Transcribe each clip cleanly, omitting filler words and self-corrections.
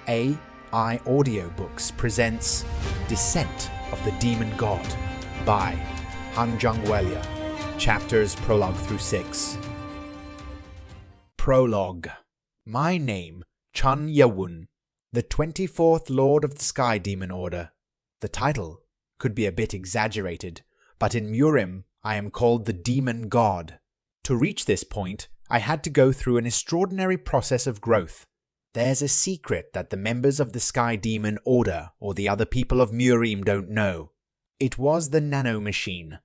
AI Audiobooks presents Descent of the Demon God by Han Jung-Welia. Chapters Prologue through 6. Prologue. My name, Chun Yawun, the 24th Lord of the Sky Demon Order. The title could be a bit exaggerated, but in Murim I am called the Demon God. To reach this point, I had to go through an extraordinary process of growth. There's a secret that the members of the Sky Demon Order or the other people of Murim don't know. It was the Nano Machine.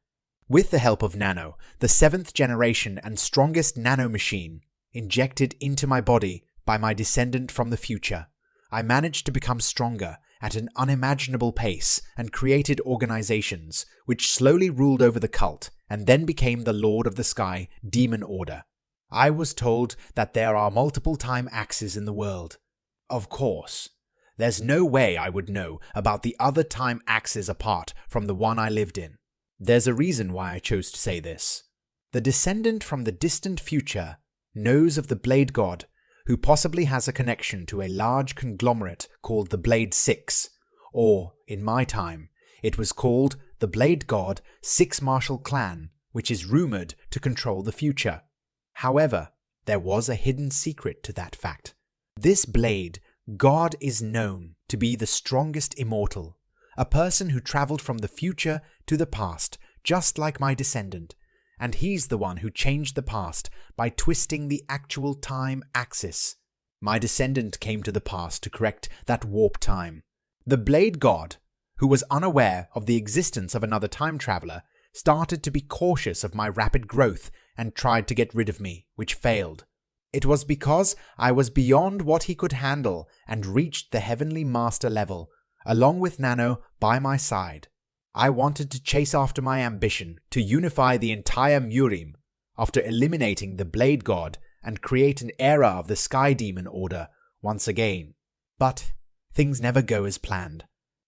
With the help of Nano, the 7th generation and strongest Nano Machine, injected into my body by my descendant from the future, I managed to become stronger at an unimaginable pace and created organizations which slowly ruled over the cult and then became the Lord of the Sky Demon Order. I was told that there are multiple time axes in the world. Of course, there's no way I would know about the other time axes apart from the one I lived in. There's a reason why I chose to say this. The descendant from the distant future knows of the Blade God, who possibly has a connection to a large conglomerate called the Blade Six, or, in my time, it was called the Blade God Six Martial Clan, which is rumored to control the future. However, there was a hidden secret to that fact. This Blade God is known to be the strongest immortal, a person who traveled from the future to the past, just like my descendant, and he's the one who changed the past by twisting the actual time axis. My descendant came to the past to correct that warp time. The Blade God, who was unaware of the existence of another time traveler, started to be cautious of my rapid growth and tried to get rid of me, which failed. It was because I was beyond what he could handle and reached the Heavenly Master level, along with Nano by my side. I wanted to chase after my ambition to unify the entire Murim after eliminating the Blade God and create an era of the Sky Demon Order once again. But things never go as planned.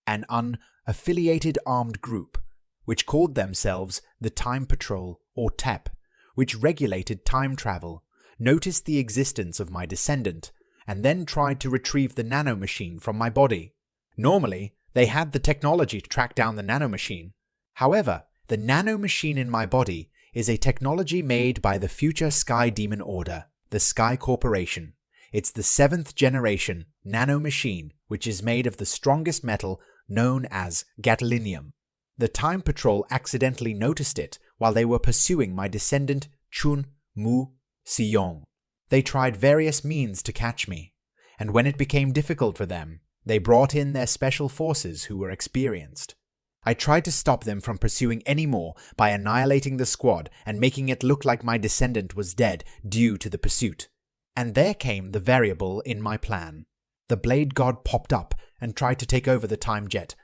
An unaffiliated armed group, which called themselves the Time Patrol or TEP, which regulated time travel, noticed the existence of my descendant and then tried to retrieve the nanomachine from my body. Normally, they had the technology to track down the nanomachine. However, the nanomachine in my body is a technology made by the future Sky Demon Order, the Sky Corporation. It's the 7th generation nanomachine, which is made of the strongest metal known as gadolinium. The Time Patrol accidentally noticed it while they were pursuing my descendant Chun Mu Siyong. They tried various means to catch me, and when it became difficult for them, they brought in their special forces who were experienced. I tried to stop them from pursuing any more by annihilating the squad and making it look like my descendant was dead due to the pursuit. And there came the variable in my plan. The Blade God popped up and tried to take over the time jet,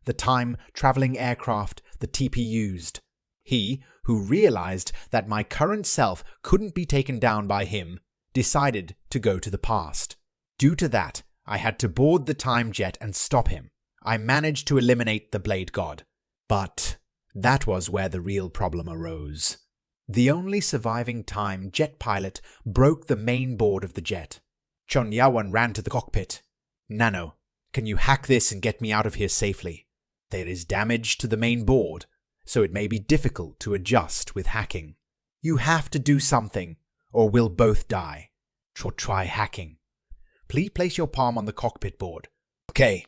the time-traveling aircraft the TP used. He, who realized that my current self couldn't be taken down by him, decided to go to the past. Due to that, I had to board the time jet and stop him. I managed to eliminate the Blade God. But that was where the real problem arose. The only surviving time jet pilot broke the main board of the jet. Chun Yawan ran to the cockpit. "Nano, can you hack this and get me out of here safely? There is damage to the main board, so it may be difficult to adjust with hacking. You have to do something, or we'll both die. Or try hacking. Please place your palm on the cockpit board." "Okay."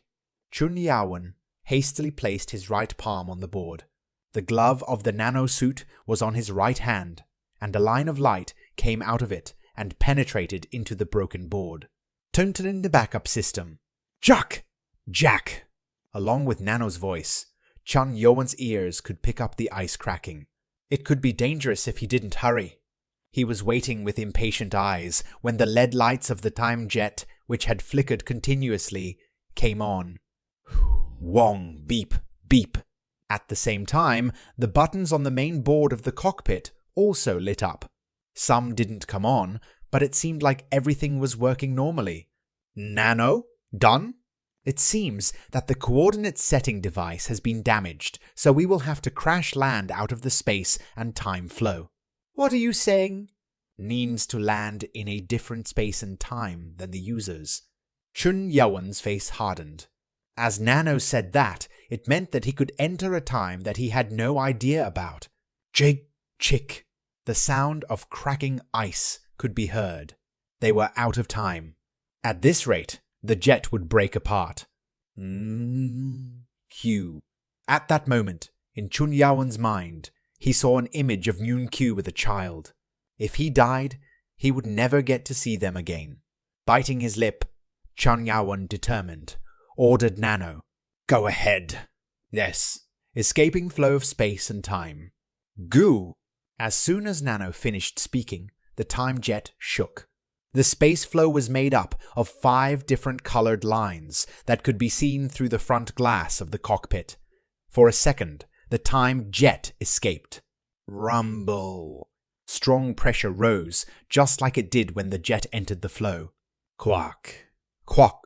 Chun Yawan hastily placed his right palm on the board. The glove of the nano suit was on his right hand, and a line of light came out of it and penetrated into the broken board. "Turn in the backup system." "Jack!" "Jack!" Along with Nano's voice, Chun Yawan's ears could pick up the ice cracking. It could be dangerous if he didn't hurry. He was waiting with impatient eyes when the LED lights of the time jet, which had flickered continuously, came on. Wong, beep, beep. At the same time, the buttons on the main board of the cockpit also lit up. Some didn't come on, but it seemed like everything was working normally. "Nano? Done?" "It seems that the coordinate setting device has been damaged, so we will have to crash land out of the space and time flow." "What are you saying?" "Means to land in a different space and time than the users. Chun Yawen's face hardened. As Nano said that, it meant that he could enter a time that he had no idea about. Jig, chick. The sound of cracking ice could be heard. They were out of time. At this rate, the jet would break apart. Q. At that moment, in Chun Yawen's mind, he saw an image of Noon Q with a child. If he died, he would never get to see them again. Biting his lip, Chun Yawen, determined, ordered Nano, "Go ahead." Yes, escaping flow of space and time. Goo! As soon as Nano finished speaking, the time jet shook. The space flow was made up of 5 different colored lines that could be seen through the front glass of the cockpit. For a second, the time jet escaped. Rumble. Strong pressure rose, just like it did when the jet entered the flow. Quack. Quack.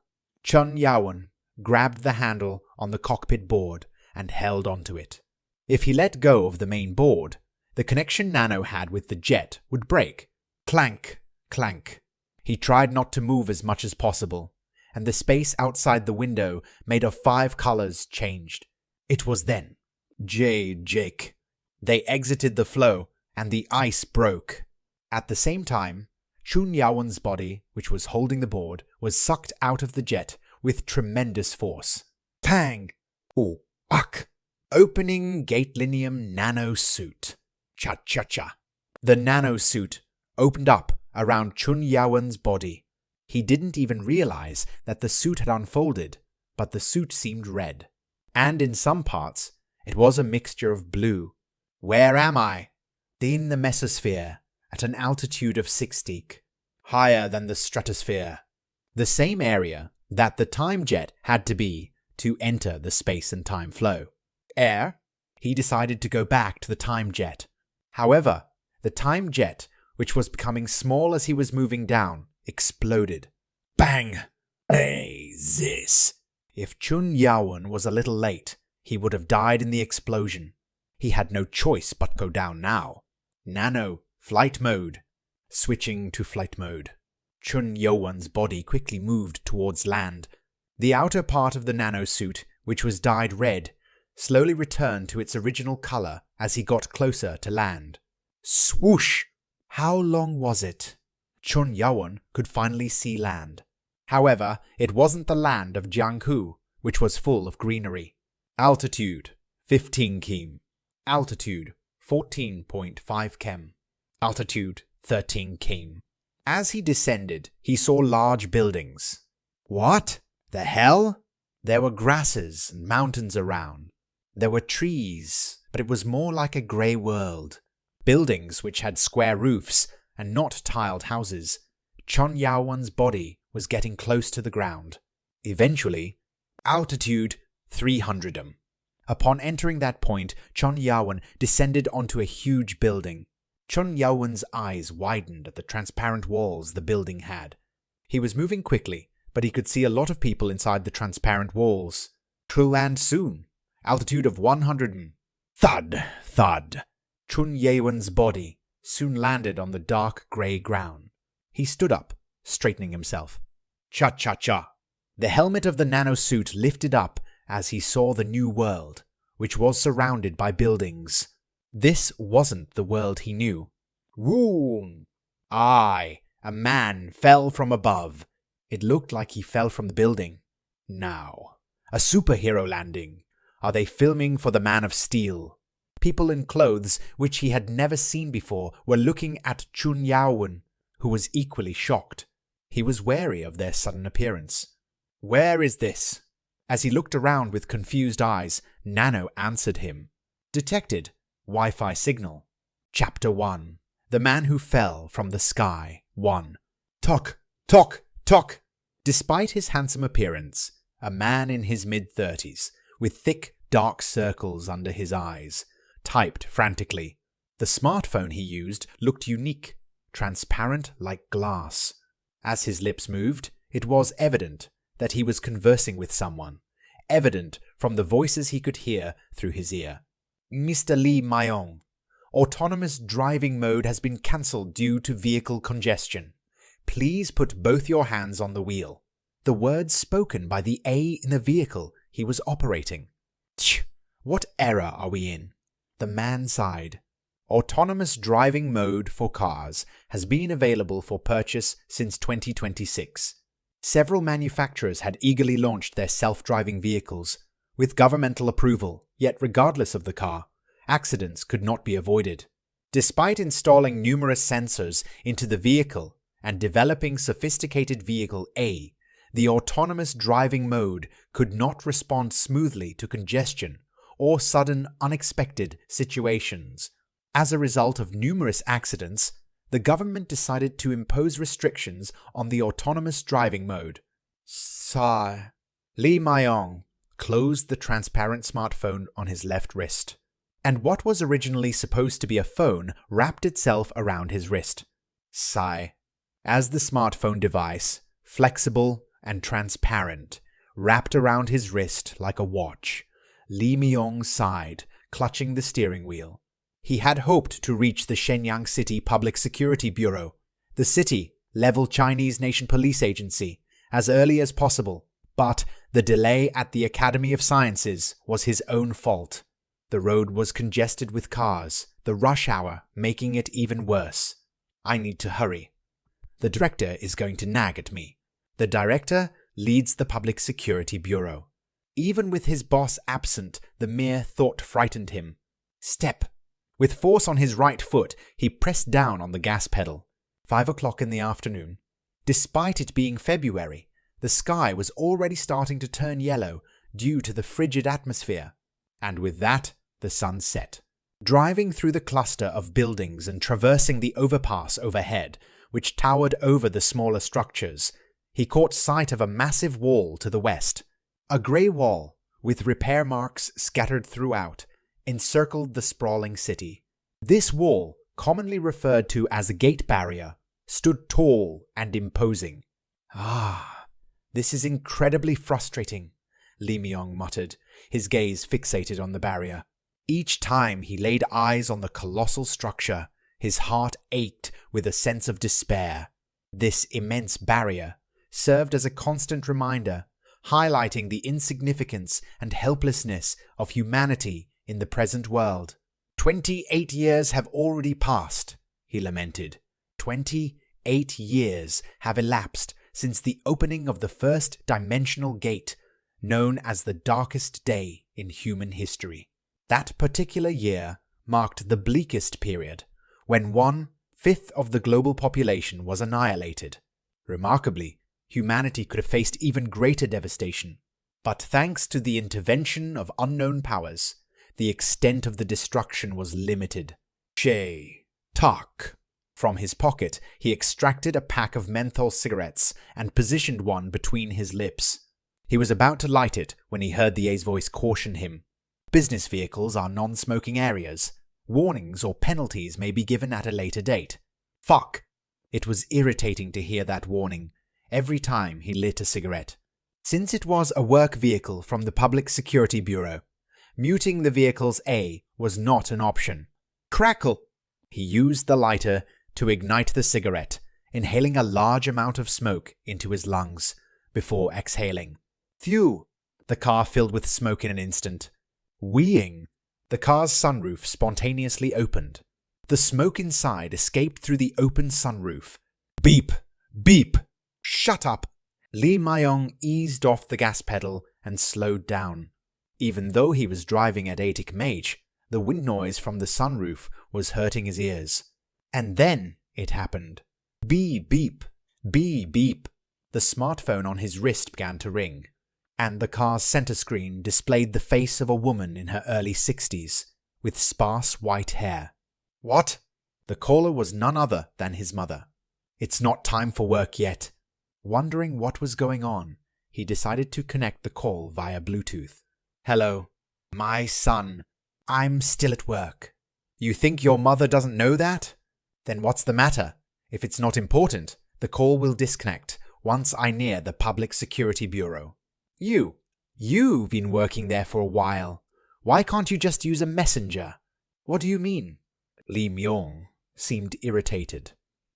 Chun Yawen grabbed the handle on the cockpit board and held onto it. If he let go of the main board, the connection Nano had with the jet would break. Clank, clank. He tried not to move as much as possible, and the space outside the window made of 5 colors changed. It was then. Jake. They exited the flow, and the ice broke. At the same time, Chun Yawen's body, which was holding the board, was sucked out of the jet with tremendous force. Tang! Oh, uck! Opening Gatelinium nano suit. Cha-cha-cha. The nano suit opened up around Chun Yawen's body. He didn't even realize that the suit had unfolded, but the suit seemed red. And in some parts, it was a mixture of blue. Where am I? In the mesosphere, at an altitude of 6 steek, higher than the stratosphere. The same area that the time jet had to be to enter the space and time flow. Air, he decided to go back to the time jet. However, the time jet, which was becoming small as he was moving down, exploded. Bang! Hey, this! If Chun Yawen was a little late, he would have died in the explosion. He had no choice but go down now. Nano, flight mode. Switching to flight mode. Chun Yawen's body quickly moved towards land. The outer part of the nanosuit, which was dyed red, slowly returned to its original color as he got closer to land. Swoosh! How long was it? Chun Yawen could finally see land. However, it wasn't the land of Jianghu, which was full of greenery. Altitude, 15 km. Altitude, 14.5 km. Altitude, 13 km. As he descended, he saw large buildings. What the hell? There were grasses and mountains around. There were trees, but it was more like a grey world. Buildings which had square roofs and not tiled houses. Chun Yawen's body was getting close to the ground. Eventually, altitude 300 Upon entering that point, Chun Yawen descended onto a huge building. Chun Yawen's eyes widened at the transparent walls the building had. He was moving quickly, but he could see a lot of people inside the transparent walls. To land soon. Altitude of 100 Thud, thud. Chun Yawen's body soon landed on the dark grey ground. He stood up, straightening himself. Cha-cha-cha. The helmet of the nanosuit lifted up as he saw the new world, which was surrounded by buildings. This wasn't the world he knew. Woom! A man fell from above. It looked like he fell from the building. Now, a superhero landing. Are they filming for the Man of Steel? People in clothes which he had never seen before were looking at Chun Yawen, who was equally shocked. He was wary of their sudden appearance. Where is this? As he looked around with confused eyes, Nano answered him. Detected. Wi-Fi signal. Chapter 1. The Man Who Fell from the Sky 1. Tok, tok, tok. Despite his handsome appearance, a man in his mid-30s, with thick, dark circles under his eyes, typed frantically. The smartphone he used looked unique, transparent like glass. As his lips moved, it was evident that he was conversing with someone, evident from the voices he could hear through his ear. Mr. Lee Myong, autonomous driving mode has been cancelled due to vehicle congestion. Please put both your hands on the wheel. the words spoken by the A in the vehicle he was operating. Tch, what era are we in? The man sighed. Autonomous driving mode for cars has been available for purchase since 2026. Several manufacturers had eagerly launched their self-driving vehicles, with governmental approval, yet regardless of the car, accidents could not be avoided. Despite installing numerous sensors into the vehicle and developing sophisticated vehicle A, the autonomous driving mode could not respond smoothly to congestion or sudden unexpected situations. As a result of numerous accidents, the government decided to impose restrictions on the autonomous driving mode. Sigh. Lee Myong closed the transparent smartphone on his left wrist, and what was originally supposed to be a phone wrapped itself around his wrist. Sigh. As the smartphone device, flexible and transparent, wrapped around his wrist like a watch, Lee Myong sighed, clutching the steering wheel. He had hoped to reach the Shenyang City Public Security Bureau, the city-level Chinese Nation Police Agency, as early as possible, but the delay at the Academy of Sciences was his own fault. The road was congested with cars, the rush hour making it even worse. I need to hurry. The director is going to nag at me. The director leads the Public Security Bureau. Even with his boss absent, the mere thought frightened him. Step. With force on his right foot, he pressed down on the gas pedal. 5 o'clock in the afternoon. Despite it being February, the sky was already starting to turn yellow due to the frigid atmosphere. And with that, the sun set. Driving through the cluster of buildings and traversing the overpass overhead, which towered over the smaller structures, he caught sight of a massive wall to the west. A grey wall, with repair marks scattered throughout, encircled the sprawling city. This wall, commonly referred to as a gate barrier, stood tall and imposing. Ah, this is incredibly frustrating, Lee Myong muttered, his gaze fixated on the barrier. Each time he laid eyes on the colossal structure, his heart ached with a sense of despair. This immense barrier served as a constant reminder, highlighting the insignificance and helplessness of humanity in the present world. 28 years have already passed, he lamented. 28 years have elapsed since the opening of the first dimensional gate, known as the darkest day in human history. That particular year marked the bleakest period, when 1/5 of the global population was annihilated. Remarkably, humanity could have faced even greater devastation. But thanks to the intervention of unknown powers, the extent of the destruction was limited. Tak. From his pocket, he extracted a pack of menthol cigarettes and positioned one between his lips. He was about to light it when he heard the A's voice caution him. Business vehicles are non-smoking areas. Warnings or penalties may be given at a later date. Fuck! It was irritating to hear that warning every time he lit a cigarette. Since it was a work vehicle from the Public Security Bureau, muting the vehicle's A was not an option. Crackle! He used the lighter to ignite the cigarette, inhaling a large amount of smoke into his lungs before exhaling. Phew! The car filled with smoke in an instant. Wheeing! The car's sunroof spontaneously opened. The smoke inside escaped through the open sunroof. Beep! Beep! Shut up! Lee Myong eased off the gas pedal and slowed down. Even though he was driving at 80 km/h, the wind noise from the sunroof was hurting his ears. And then it happened. Beep, beep, beep, beep. The smartphone on his wrist began to ring, and the car's center screen displayed the face of a woman in her early 60s, with sparse white hair. What? The caller was none other than his mother. It's not time for work yet. Wondering what was going on, he decided to connect the call via Bluetooth. Hello. My son. I'm still at work. You think your mother doesn't know that? Then what's the matter? If it's not important, the call will disconnect once I near the Public Security Bureau. You've been working there for a while. Why can't you just use a messenger? What do you mean? Lee Myong seemed irritated.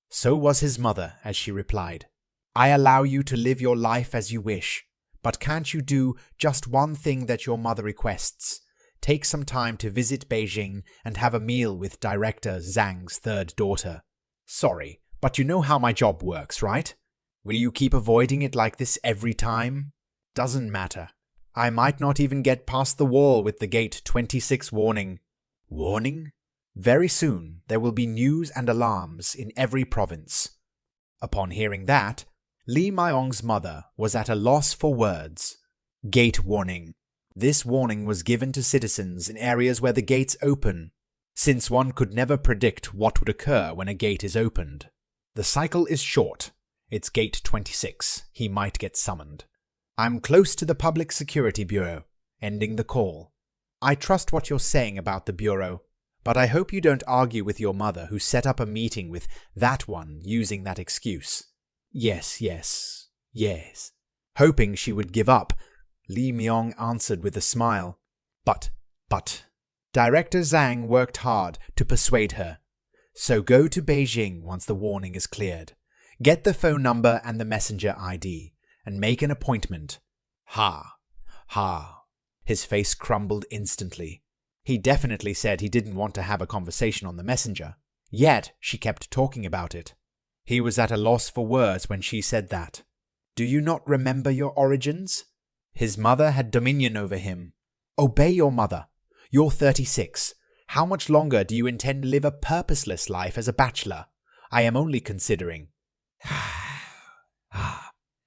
So was his mother as she replied. I allow you to live your life as you wish, but can't you do just one thing that your mother requests? Take some time to visit Beijing and have a meal with Director Zhang's third daughter. Sorry, but you know how my job works, right? Will you keep avoiding it like this every time? Doesn't matter. I might not even get past the wall with the Gate 26 warning. Warning? Very soon there will be news and alarms in every province. Upon hearing that, Li Myong's mother was at a loss for words. Gate warning. This warning was given to citizens in areas where the gates open, since one could never predict what would occur when a gate is opened. The cycle is short. It's Gate 26. He might get summoned. I'm close to the Public Security Bureau, ending the call. I trust what you're saying about the Bureau, but I hope you don't argue with your mother who set up a meeting with that one using that excuse. Yes. Hoping she would give up, Li Myong answered with a smile. But. Director Zhang worked hard to persuade her. So go to Beijing once the warning is cleared. Get the phone number and the messenger ID, and make an appointment. Ha. His face crumbled instantly. He definitely said he didn't want to have a conversation on the messenger, yet she kept talking about it. He was at a loss for words when she said that. Do you not remember your origins? His mother had dominion over him. Obey your mother. You're 36. How much longer do you intend to live a purposeless life as a bachelor? I am only considering.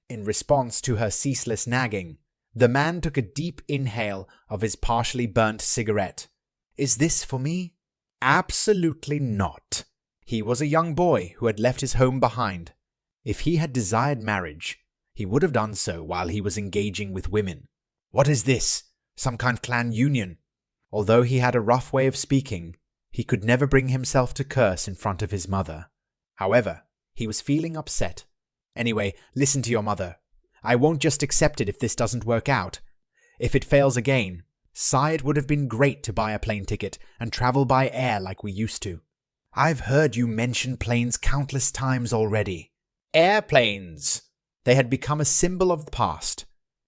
In response to her ceaseless nagging, the man took a deep inhale of his partially burnt cigarette. Is this for me? Absolutely not. He was a young boy who had left his home behind. If he had desired marriage, he would have done so while he was engaging with women. What is this? Some kind of clan union? Although he had a rough way of speaking, he could never bring himself to curse in front of his mother. However, he was feeling upset. Anyway, listen to your mother. I won't just accept it if this doesn't work out. If it fails again, it would have been great to buy a plane ticket and travel by air like we used to. I've heard you mention planes countless times already. Airplanes! They had become a symbol of the past.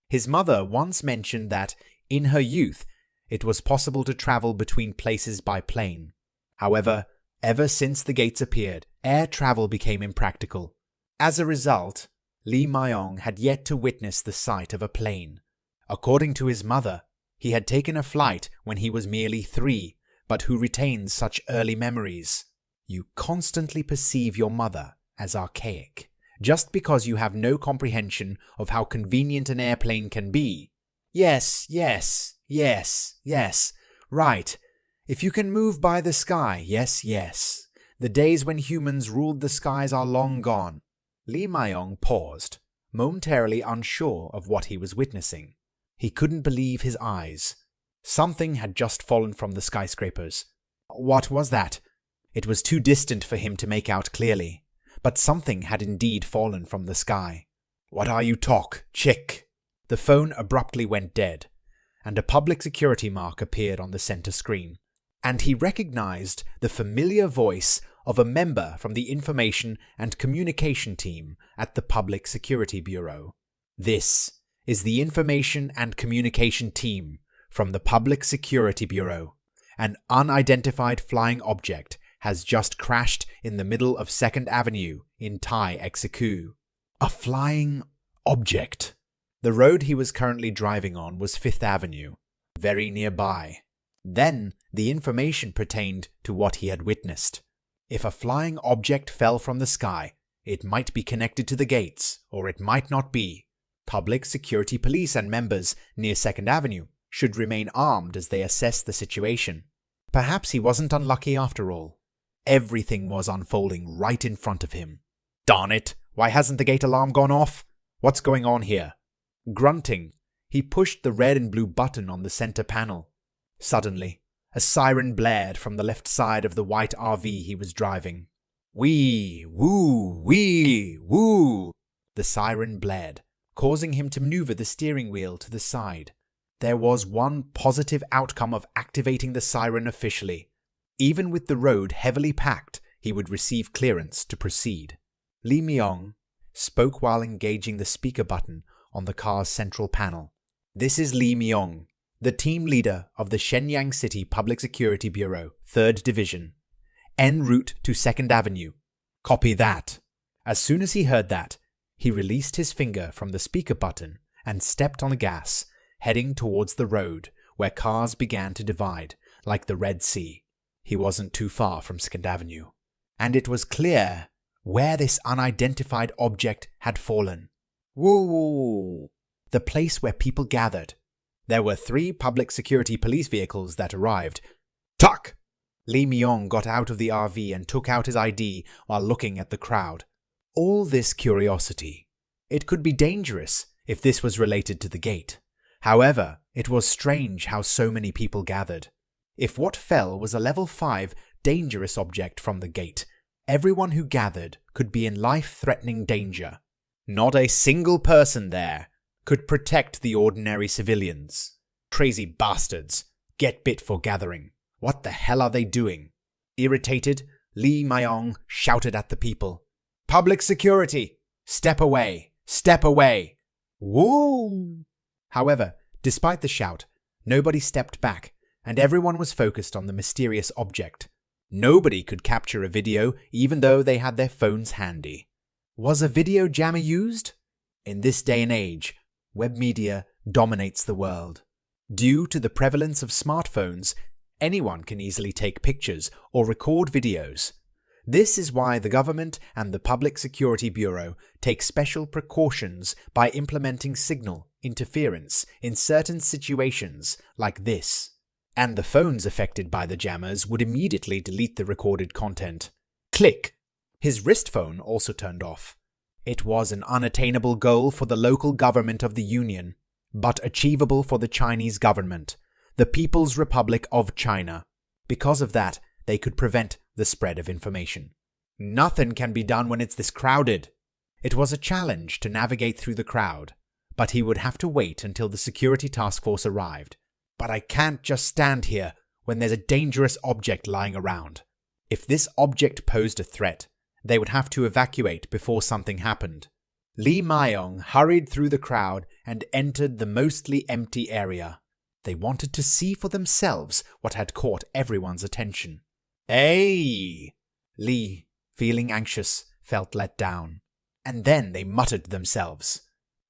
His mother once mentioned that, in her youth, it was possible to travel between places by plane. However, ever since the gates appeared, air travel became impractical. As a result, Li Myong had yet to witness the sight of a plane. According to his mother, he had taken a flight when he was merely 3, but who retains such early memories. You constantly perceive your mother as archaic, just because you have no comprehension of how convenient an airplane can be. Yes. Right. If you can move by the sky, yes. The days when humans ruled the skies are long gone. Li Myong paused, momentarily unsure of what he was witnessing. He couldn't believe his eyes. Something had just fallen from the skyscrapers. What was that? It was too distant for him to make out clearly, but something had indeed fallen from the sky. What are you talk, chick? The phone abruptly went dead, and a public security mark appeared on the center screen, and he recognized the familiar voice of a member from the Information and Communication team at the Public Security Bureau. This is the Information and Communication team from the Public Security Bureau. An unidentified flying object has just crashed in the middle of 2nd Avenue in Tai Execu. A flying object. The road he was currently driving on was 5th Avenue, very nearby. Then the information pertained to what he had witnessed. If a flying object fell from the sky, it might be connected to the gates, or it might not be. Public security police and members near 2nd Avenue should remain armed as they assess the situation. Perhaps he wasn't unlucky after all. Everything was unfolding right in front of him. Darn it! Why hasn't the gate alarm gone off? What's going on here? Grunting, he pushed the red and blue button on the center panel. Suddenly, a siren blared from the left side of the white RV he was driving. Wee, woo, wee, woo. The siren blared, causing him to maneuver the steering wheel to the side. There was one positive outcome of activating the siren officially. Even with the road heavily packed, he would receive clearance to proceed. Li Myong, spoke while engaging the speaker button on the car's central panel. "This is Li Myong, the team leader of the Shenyang City Public Security Bureau, 3rd Division. En route to 2nd Avenue. Copy that." As soon as he heard that, he released his finger from the speaker button and stepped on the gas, heading towards the road where cars began to divide, like the Red Sea. He wasn't too far from 2nd Avenue. And it was clear where this unidentified object had fallen. Whoa! The place where people gathered. There were 3 public security police vehicles that arrived. Tuck! Li Myong got out of the RV and took out his ID while looking at the crowd. All this curiosity. It could be dangerous if this was related to the gate. However, it was strange how so many people gathered. If what fell was a level 5 dangerous object from the gate, everyone who gathered could be in life-threatening danger. Not a single person there could protect the ordinary civilians. Crazy bastards. Get bit for gathering. What the hell are they doing? Irritated, Li Myong shouted at the people. "Public security! Step away! Step away!" Woo! However, despite the shout, nobody stepped back, and everyone was focused on the mysterious object. Nobody could capture a video even though they had their phones handy. Was a video jammer used? In this day and age, web media dominates the world. Due to the prevalence of smartphones, anyone can easily take pictures or record videos. This is why the government and the Public Security Bureau take special precautions by implementing signal interference in certain situations like this. And the phones affected by the jammers would immediately delete the recorded content. Click! His wrist phone also turned off. It was an unattainable goal for the local government of the Union, but achievable for the Chinese government, the People's Republic of China. Because of that, they could prevent the spread of information. Nothing can be done when it's this crowded. It was a challenge to navigate through the crowd, but he would have to wait until the security task force arrived. But I can't just stand here when there's a dangerous object lying around. If this object posed a threat, they would have to evacuate before something happened. Li Myong hurried through the crowd and entered the mostly empty area. They wanted to see for themselves what had caught everyone's attention. Hey! Li, feeling anxious, felt let down. And then they muttered to themselves.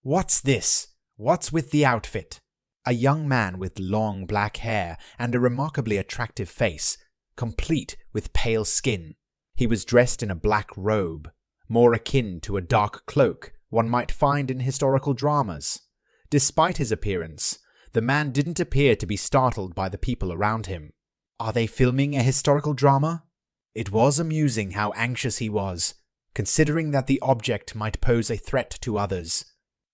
What's this? What's with the outfit? A young man with long black hair and a remarkably attractive face, complete with pale skin. He was dressed in a black robe, more akin to a dark cloak one might find in historical dramas. Despite his appearance, the man didn't appear to be startled by the people around him. Are they filming a historical drama? It was amusing how anxious he was, considering that the object might pose a threat to others.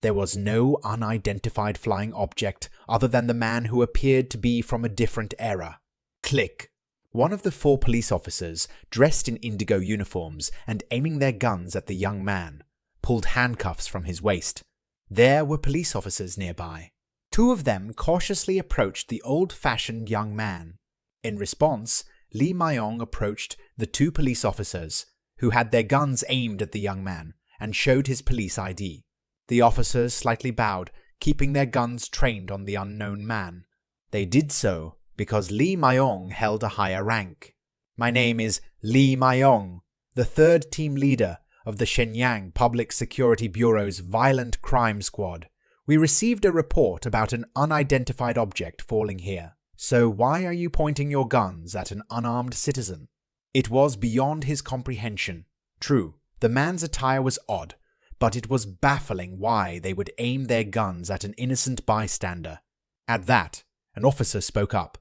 There was no unidentified flying object other than the man who appeared to be from a different era. Click. One of the 4 police officers, dressed in indigo uniforms and aiming their guns at the young man, pulled handcuffs from his waist. There were police officers nearby. 2 of them cautiously approached the old-fashioned young man. In response, Li Myong approached the 2 police officers, who had their guns aimed at the young man, and showed his police ID. The officers slightly bowed, keeping their guns trained on the unknown man. They did so because Li Myong held a higher rank. My name is Li Myong, the 3rd team leader of the Shenyang Public Security Bureau's Violent Crime Squad. We received a report about an unidentified object falling here. So why are you pointing your guns at an unarmed citizen? It was beyond his comprehension. True, the man's attire was odd, but it was baffling why they would aim their guns at an innocent bystander. At that, an officer spoke up.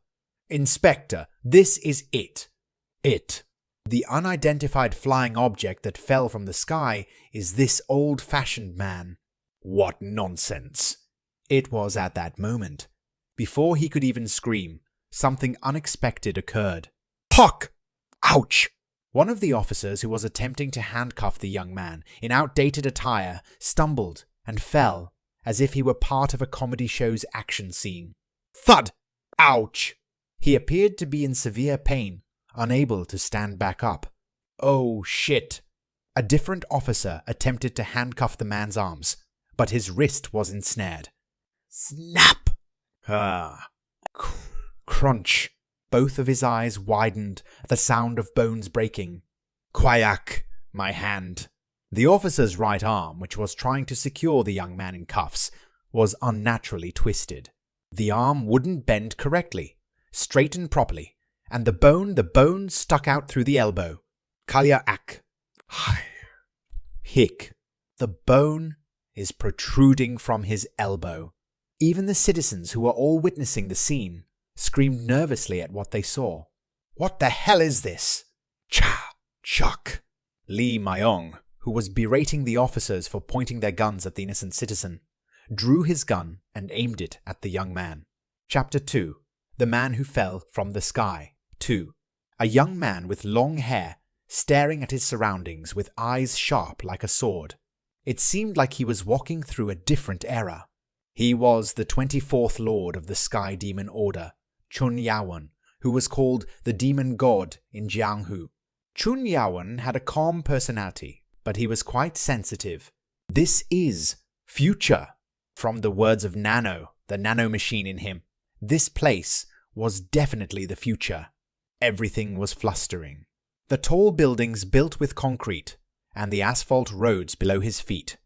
Inspector, this is it. It. The unidentified flying object that fell from the sky is this old-fashioned man. What nonsense. It was at that moment. Before he could even scream, something unexpected occurred. Puck! Ouch! One of the officers who was attempting to handcuff the young man in outdated attire stumbled and fell as if he were part of a comedy show's action scene. Thud! Ouch! He appeared to be in severe pain, unable to stand back up. Oh shit! A different officer attempted to handcuff the man's arms, but his wrist was ensnared. Snap! Crunch! Both of his eyes widened at the sound of bones breaking. Quayak! My hand. The officer's right arm, which was trying to secure the young man in cuffs, was unnaturally twisted. The arm wouldn't bend correctly, straighten properly, and the bone stuck out through the elbow. Kalya-ak. Hick. The bone is protruding from his elbow. Even the citizens who were all witnessing the scene screamed nervously at what they saw. What the hell is this? Chuck. Lee Myong, who was berating the officers for pointing their guns at the innocent citizen, drew his gun and aimed it at the young man. Chapter 2. The Man Who Fell from the Sky. 2. A young man with long hair, staring at his surroundings with eyes sharp like a sword. It seemed like he was walking through a different era. He was the 24th Lord of the Sky Demon Order, Chun Yawen, who was called the Demon God in Jianghu. Chun Yawen had a calm personality, but he was quite sensitive. This is future. From the words of Nano, the nanomachine in him, this place was definitely the future. Everything was flustering. The tall buildings built with concrete, and the asphalt roads below his feet.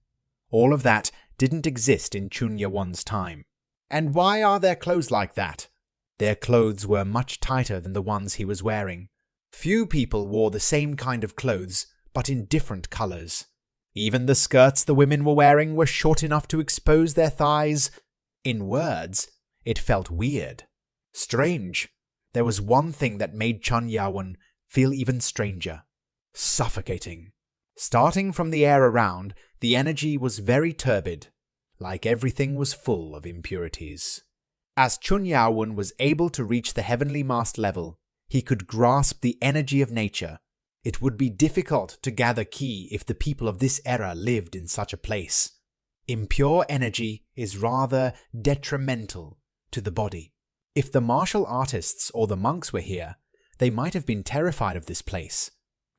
All of that didn't exist in Chun Yawen's time. And why are their clothes like that? Their clothes were much tighter than the ones he was wearing. Few people wore the same kind of clothes, but in different colors. Even the skirts the women were wearing were short enough to expose their thighs. In words, it felt weird. Strange. There was one thing that made Chun Yawen feel even stranger. Suffocating. Starting from the air around, the energy was very turbid, like everything was full of impurities. As Chun Yawen was able to reach the heavenly master level, he could grasp the energy of nature. It would be difficult to gather ki if the people of this era lived in such a place. Impure energy is rather detrimental to the body. If the martial artists or the monks were here, they might have been terrified of this place.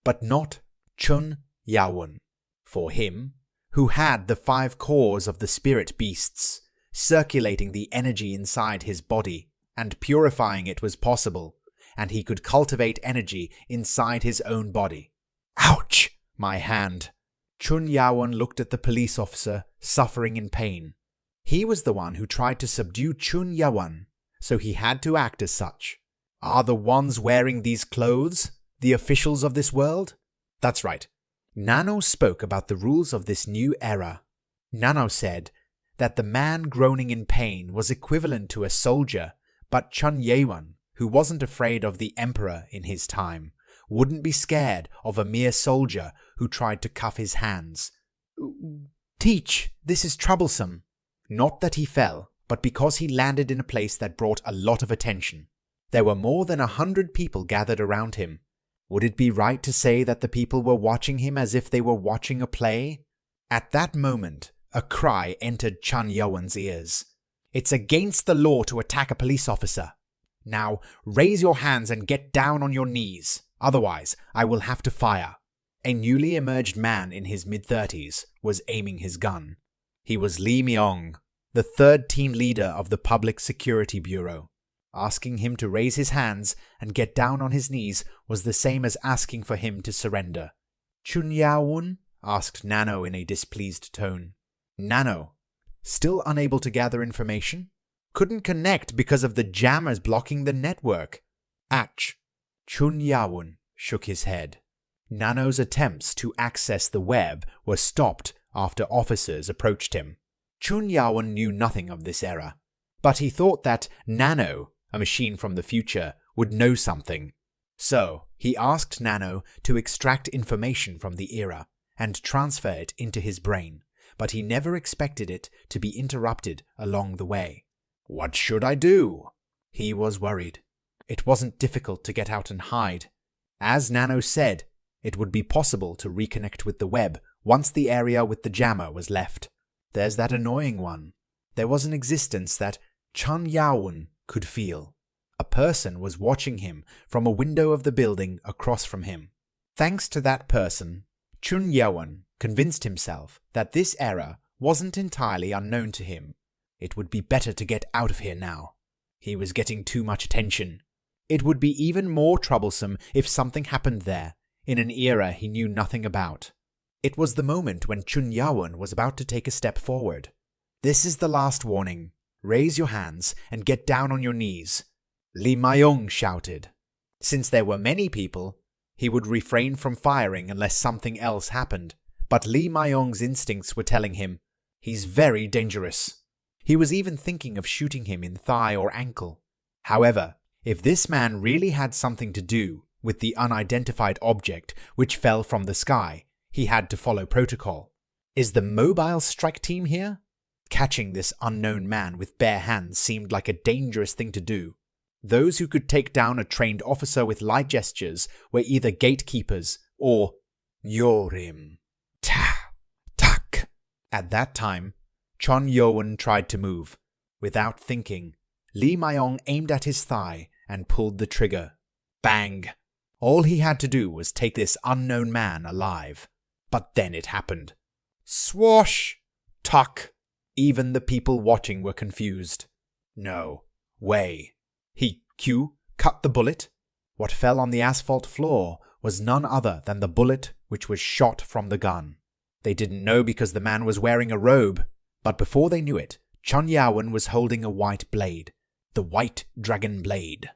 But not Chun Yawen. For him, who had the 5 cores of the spirit beasts, circulating the energy inside his body and purifying it was possible, and he could cultivate energy inside his own body. Ouch! My hand. Chun Yawen looked at the police officer, suffering in pain. He was the one who tried to subdue Chun Yawen, so he had to act as such. Are the ones wearing these clothes the officials of this world? That's right. Nano spoke about the rules of this new era. Nano said that the man groaning in pain was equivalent to a soldier, but Chun Yawen, who wasn't afraid of the emperor in his time, wouldn't be scared of a mere soldier who tried to cuff his hands. Teach, this is troublesome. Not that he fell, but because he landed in a place that brought a lot of attention. There were more than 100 people gathered around him. Would it be right to say that the people were watching him as if they were watching a play? At that moment, a cry entered Chun Yawen's ears. It's against the law to attack a police officer. Now, raise your hands and get down on your knees. Otherwise, I will have to fire. A newly emerged man in his mid-30s was aiming his gun. He was Lee Myong, the 3rd team leader of the Public Security Bureau. Asking him to raise his hands and get down on his knees was the same as asking for him to surrender. Chun Yawen? Asked Nano in a displeased tone. Nano, still unable to gather information? Couldn't connect because of the jammers blocking the network. Atch. Chun Yawen shook his head. Nano's attempts to access the web were stopped after officers approached him. Chun Yawen knew nothing of this era, but he thought that Nano, a machine from the future, would know something. So, he asked Nano to extract information from the era and transfer it into his brain, but he never expected it to be interrupted along the way. What should I do? He was worried. It wasn't difficult to get out and hide. As Nano said, it would be possible to reconnect with the web once the area with the jammer was left. There's that annoying one. There was an existence that Chun Yawen could feel. A person was watching him from a window of the building across from him. Thanks to that person, Chun Yawen convinced himself that this error wasn't entirely unknown to him. It would be better to get out of here now. He was getting too much attention. It would be even more troublesome if something happened there, in an era he knew nothing about. It was the moment when Chun Yawen was about to take a step forward. "This is the last warning. Raise your hands and get down on your knees," Li Mayong shouted. Since there were many people, he would refrain from firing unless something else happened, but Li Mayong's instincts were telling him, he's very dangerous. He was even thinking of shooting him in thigh or ankle. However, if this man really had something to do with the unidentified object which fell from the sky, he had to follow protocol. Is the mobile strike team here? Catching this unknown man with bare hands seemed like a dangerous thing to do. Those who could take down a trained officer with light gestures were either gatekeepers or Myorim. Tak. At that time, Chun Yawen tried to move. Without thinking, Li Mayong aimed at his thigh and pulled the trigger. Bang! All he had to do was take this unknown man alive. But then it happened. Swoosh! Tuck! Even the people watching were confused. No way. He cut the bullet? What fell on the asphalt floor was none other than the bullet which was shot from the gun. They didn't know because the man was wearing a robe, but before they knew it, Chun Yawen was holding a white blade, the White Dragon Blade.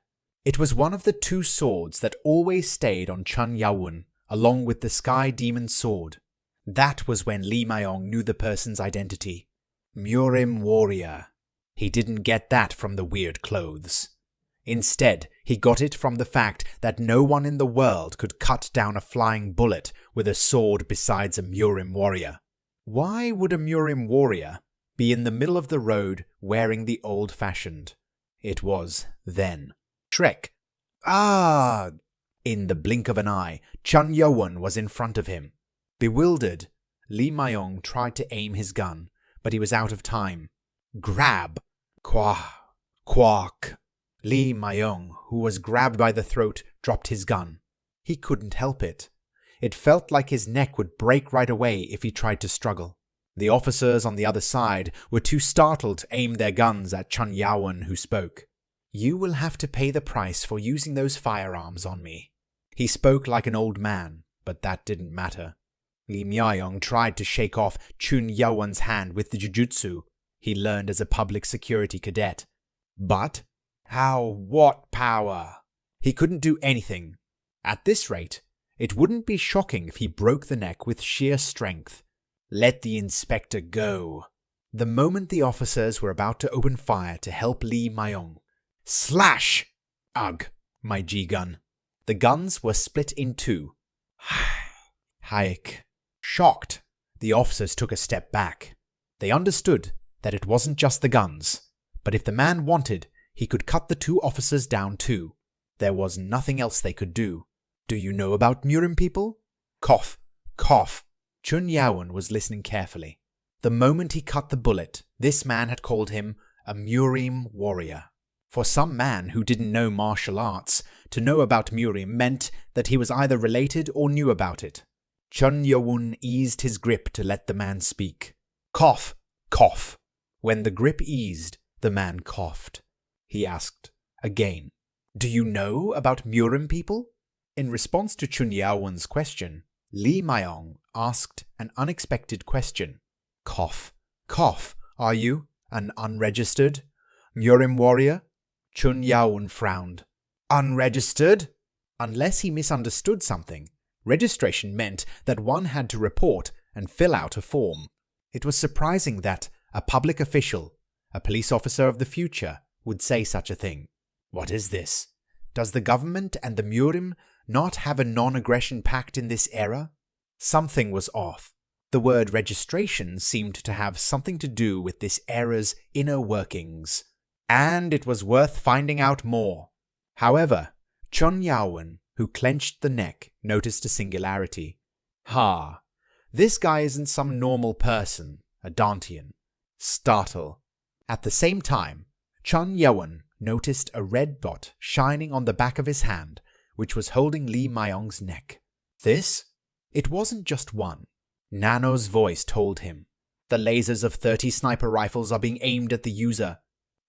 It was one of the two swords that always stayed on Chun Yawen, along with the Sky Demon's sword. That was when Li Mayong knew the person's identity. Myorim warrior. He didn't get that from the weird clothes. Instead, he got it from the fact that no one in the world could cut down a flying bullet with a sword besides a Myorim warrior. Why would a Myorim warrior be in the middle of the road wearing the old-fashioned? It was then. Shrek. Ah! In the blink of an eye, Chun Yawen was in front of him. Bewildered, Li Mayong tried to aim his gun, but he was out of time. Grab! Quack! Li Mayong, who was grabbed by the throat, dropped his gun. He couldn't help it. It felt like his neck would break right away if he tried to struggle. The officers on the other side were too startled to aim their guns at Chun Yawen, who spoke. "You will have to pay the price for using those firearms on me." He spoke like an old man, but that didn't matter. Li Mayong tried to shake off Chun Yawen's hand with the jujutsu he learned as a public security cadet. But what power? He couldn't do anything. At this rate, it wouldn't be shocking if he broke the neck with sheer strength. Let the inspector go. The moment the officers were about to open fire to help Li Mayong, slash! Ugh, my G-gun. The guns were split in two. Hayek. Shocked, the officers took a step back. They understood that it wasn't just the guns, but if the man wanted, he could cut the two officers down too. There was nothing else they could do. Do you know about Myorim people? Cough, cough. Chun Yawen was listening carefully. The moment he cut the bullet, this man had called him a Myorim warrior. For some man who didn't know martial arts, to know about Myorim meant that he was either related or knew about it. Chun Yawen eased his grip to let the man speak. Cough, cough. When the grip eased, the man coughed. He asked again, "Do you know about Myorim people?" In response to Chun Yawen's question, Li Mayong asked an unexpected question. Cough, cough. Are you an unregistered Myorim warrior? Chun Yawen frowned. Unregistered? Unless he misunderstood something, registration meant that one had to report and fill out a form. It was surprising that a public official, a police officer of the future, would say such a thing. What is this? Does the government and the Myorim not have a non-aggression pact in this era? Something was off. The word registration seemed to have something to do with this era's inner workings. And it was worth finding out more. However, Chun Yawen, who clenched the neck, noticed a singularity. This guy isn't some normal person, a Dantian. Startle. At the same time, Chun Yawen noticed a red dot shining on the back of his hand, which was holding Li Mayong's neck. This It wasn't just one. Nano's voice told him. The lasers of 30 sniper rifles are being aimed at the user.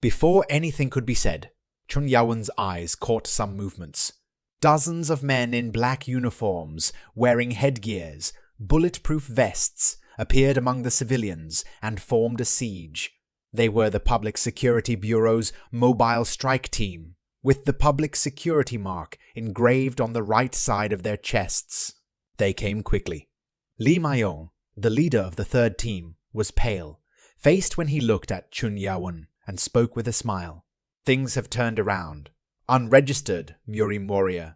Before anything could be said, Chun Yawun's eyes caught some movements. Dozens of men in black uniforms, wearing headgears, bulletproof vests, appeared among the civilians and formed a siege. They were the Public Security Bureau's mobile strike team, with the public security mark engraved on the right side of their chests. They came quickly. Li Maiyong, the leader of the third team, was pale, faced when he looked at Chun Yawun and spoke with a smile. Things have turned around. Unregistered Murim warrior.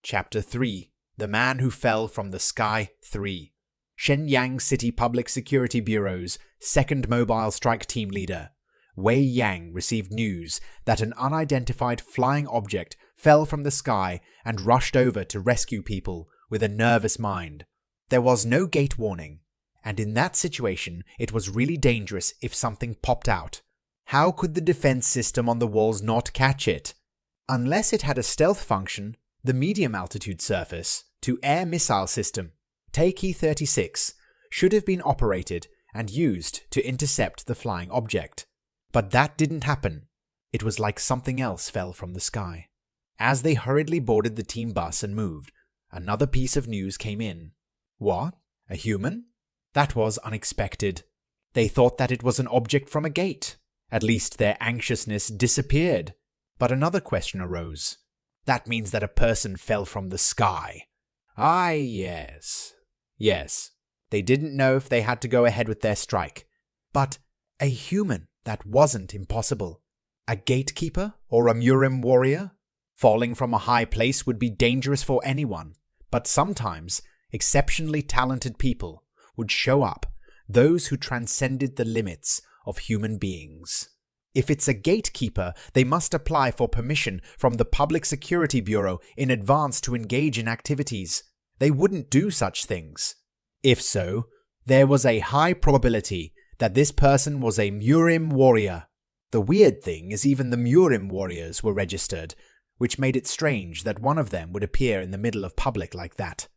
Chapter 3. The Man Who Fell from the Sky 3. Shenyang City Public Security Bureau's second mobile strike team leader, Wei Yang, received news that an unidentified flying object fell from the sky and rushed over to rescue people with a nervous mind. There was no gate warning, and in that situation it was really dangerous if something popped out. How could the defense system on the walls not catch it? Unless it had a stealth function, the medium-altitude surface-to-air missile system, Taiki-36, should have been operated and used to intercept the flying object. But that didn't happen. It was like something else fell from the sky. As they hurriedly boarded the team bus and moved, another piece of news came in. What? A human? That was unexpected. They thought that it was an object from a gate. At least their anxiousness disappeared. But another question arose. That means that a person fell from the sky. Ah, yes. Yes. They didn't know if they had to go ahead with their strike. But a human, that wasn't impossible. A gatekeeper or a Murim warrior? Falling from a high place would be dangerous for anyone. But sometimes, exceptionally talented people would show up, those who transcended the limits of human beings. If it's a gatekeeper, they must apply for permission from the Public Security Bureau in advance to engage in activities. They wouldn't do such things. If so, there was a high probability that this person was a Murim warrior. The weird thing is even the Murim warriors were registered, which made it strange that one of them would appear in the middle of public like that.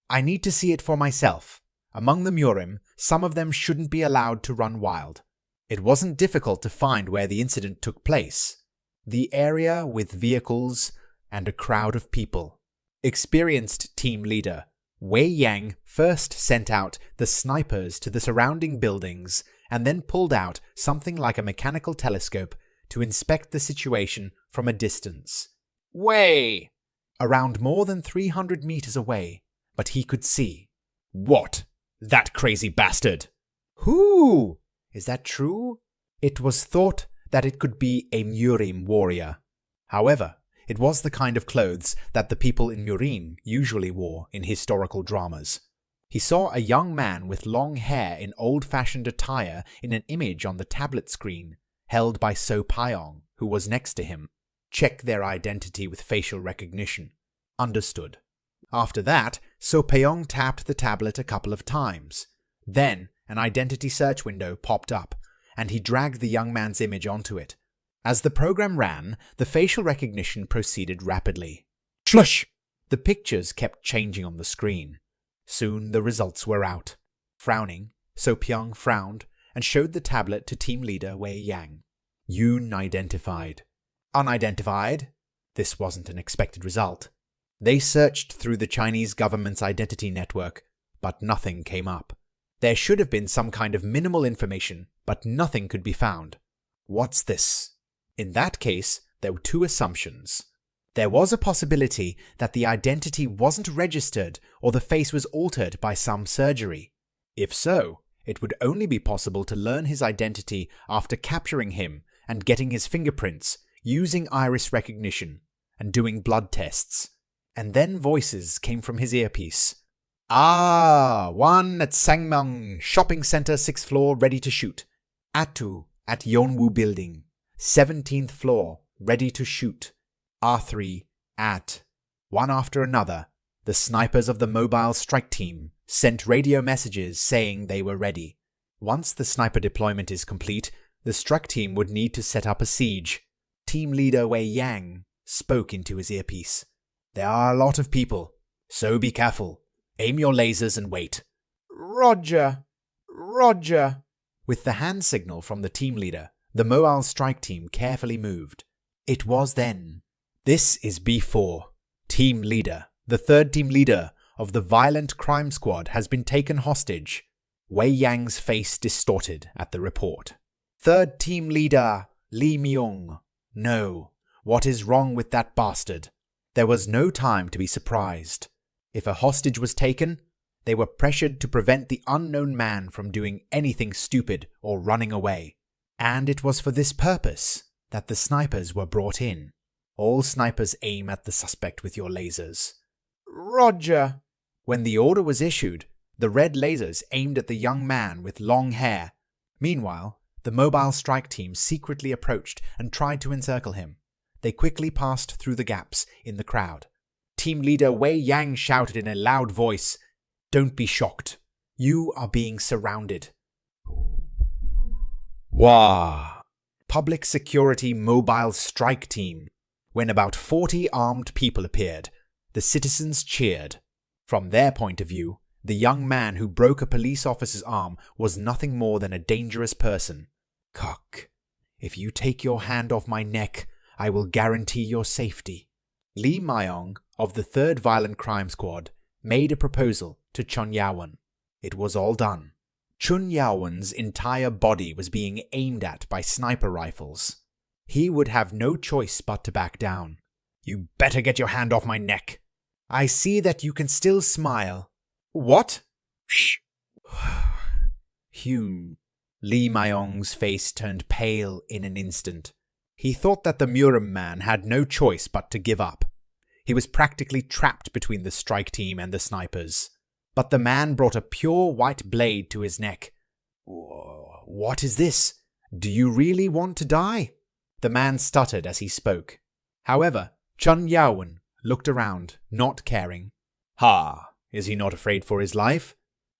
I need to see it for myself. Among the Murim, some of them shouldn't be allowed to run wild. It wasn't difficult to find where the incident took place. The area with vehicles and a crowd of people. Experienced team leader Wei Yang first sent out the snipers to the surrounding buildings and then pulled out something like a mechanical telescope to inspect the situation from a distance. Wei! Around more than 300 meters away, but he could see. What? That crazy bastard! Who? Is that true? It was thought that it could be a Murim warrior. However, it was the kind of clothes that the people in Murim usually wore in historical dramas. He saw a young man with long hair in old-fashioned attire in an image on the tablet screen, held by So Pyong, who was next to him. Check their identity with facial recognition. Understood. After that, So Pyong tapped the tablet a couple of times. Then, an identity search window popped up, and he dragged the young man's image onto it. As the program ran, the facial recognition proceeded rapidly. Slush! The pictures kept changing on the screen. Soon the results were out. Frowning, So Pyong frowned and showed the tablet to team leader Wei Yang. Unidentified. Unidentified? This wasn't an expected result. They searched through the Chinese government's identity network, but nothing came up. There should have been some kind of minimal information, but nothing could be found. What's this? In that case, there were two assumptions. There was a possibility that the identity wasn't registered or the face was altered by some surgery. If so, it would only be possible to learn his identity after capturing him and getting his fingerprints, using iris recognition, and doing blood tests. And then voices came from his earpiece. Ah, one at Sangmyeong Shopping Center, 6th floor, ready to shoot. Atu at Yeonwoo Building, 17th floor, ready to shoot. R3 at. One after another, the snipers of the mobile strike team sent radio messages saying they were ready. Once the sniper deployment is complete, the strike team would need to set up a siege. Team leader Wei Yang spoke into his earpiece. There are a lot of people, so be careful. Aim your lasers and wait. Roger. Roger. With the hand signal from the team leader, the mobile strike team carefully moved. It was then. This is B4. Team leader. The third team leader of the violent crime squad has been taken hostage. Wei Yang's face distorted at the report. Third team leader, Li Myung. No. What is wrong with that bastard? There was no time to be surprised. If a hostage was taken, they were pressured to prevent the unknown man from doing anything stupid or running away. And it was for this purpose that the snipers were brought in. All snipers aim at the suspect with your lasers. Roger. When the order was issued, the red lasers aimed at the young man with long hair. Meanwhile, the mobile strike team secretly approached and tried to encircle him. They quickly passed through the gaps in the crowd. Team leader Wei Yang shouted in a loud voice, "Don't be shocked. You are being surrounded." Wah! Public Security Mobile Strike Team. When about 40 armed people appeared, the citizens cheered. From their point of view, the young man who broke a police officer's arm was nothing more than a dangerous person. "Cock, if you take your hand off my neck, I will guarantee your safety." Li Myong of the 3rd Violent Crime Squad made a proposal to Chun Yawen. It was all done. Chun Yawen's entire body was being aimed at by sniper rifles. He would have no choice but to back down. "You better get your hand off my neck. I see that you can still smile." "What?" Li Myong's face turned pale in an instant. He thought that the Murim man had no choice but to give up. He was practically trapped between the strike team and the snipers. But the man brought a pure white blade to his neck. "What is this? Do you really want to die?" The man stuttered as he spoke. However, Chun Yawen looked around, not caring. "Ha! Is he not afraid for his life?"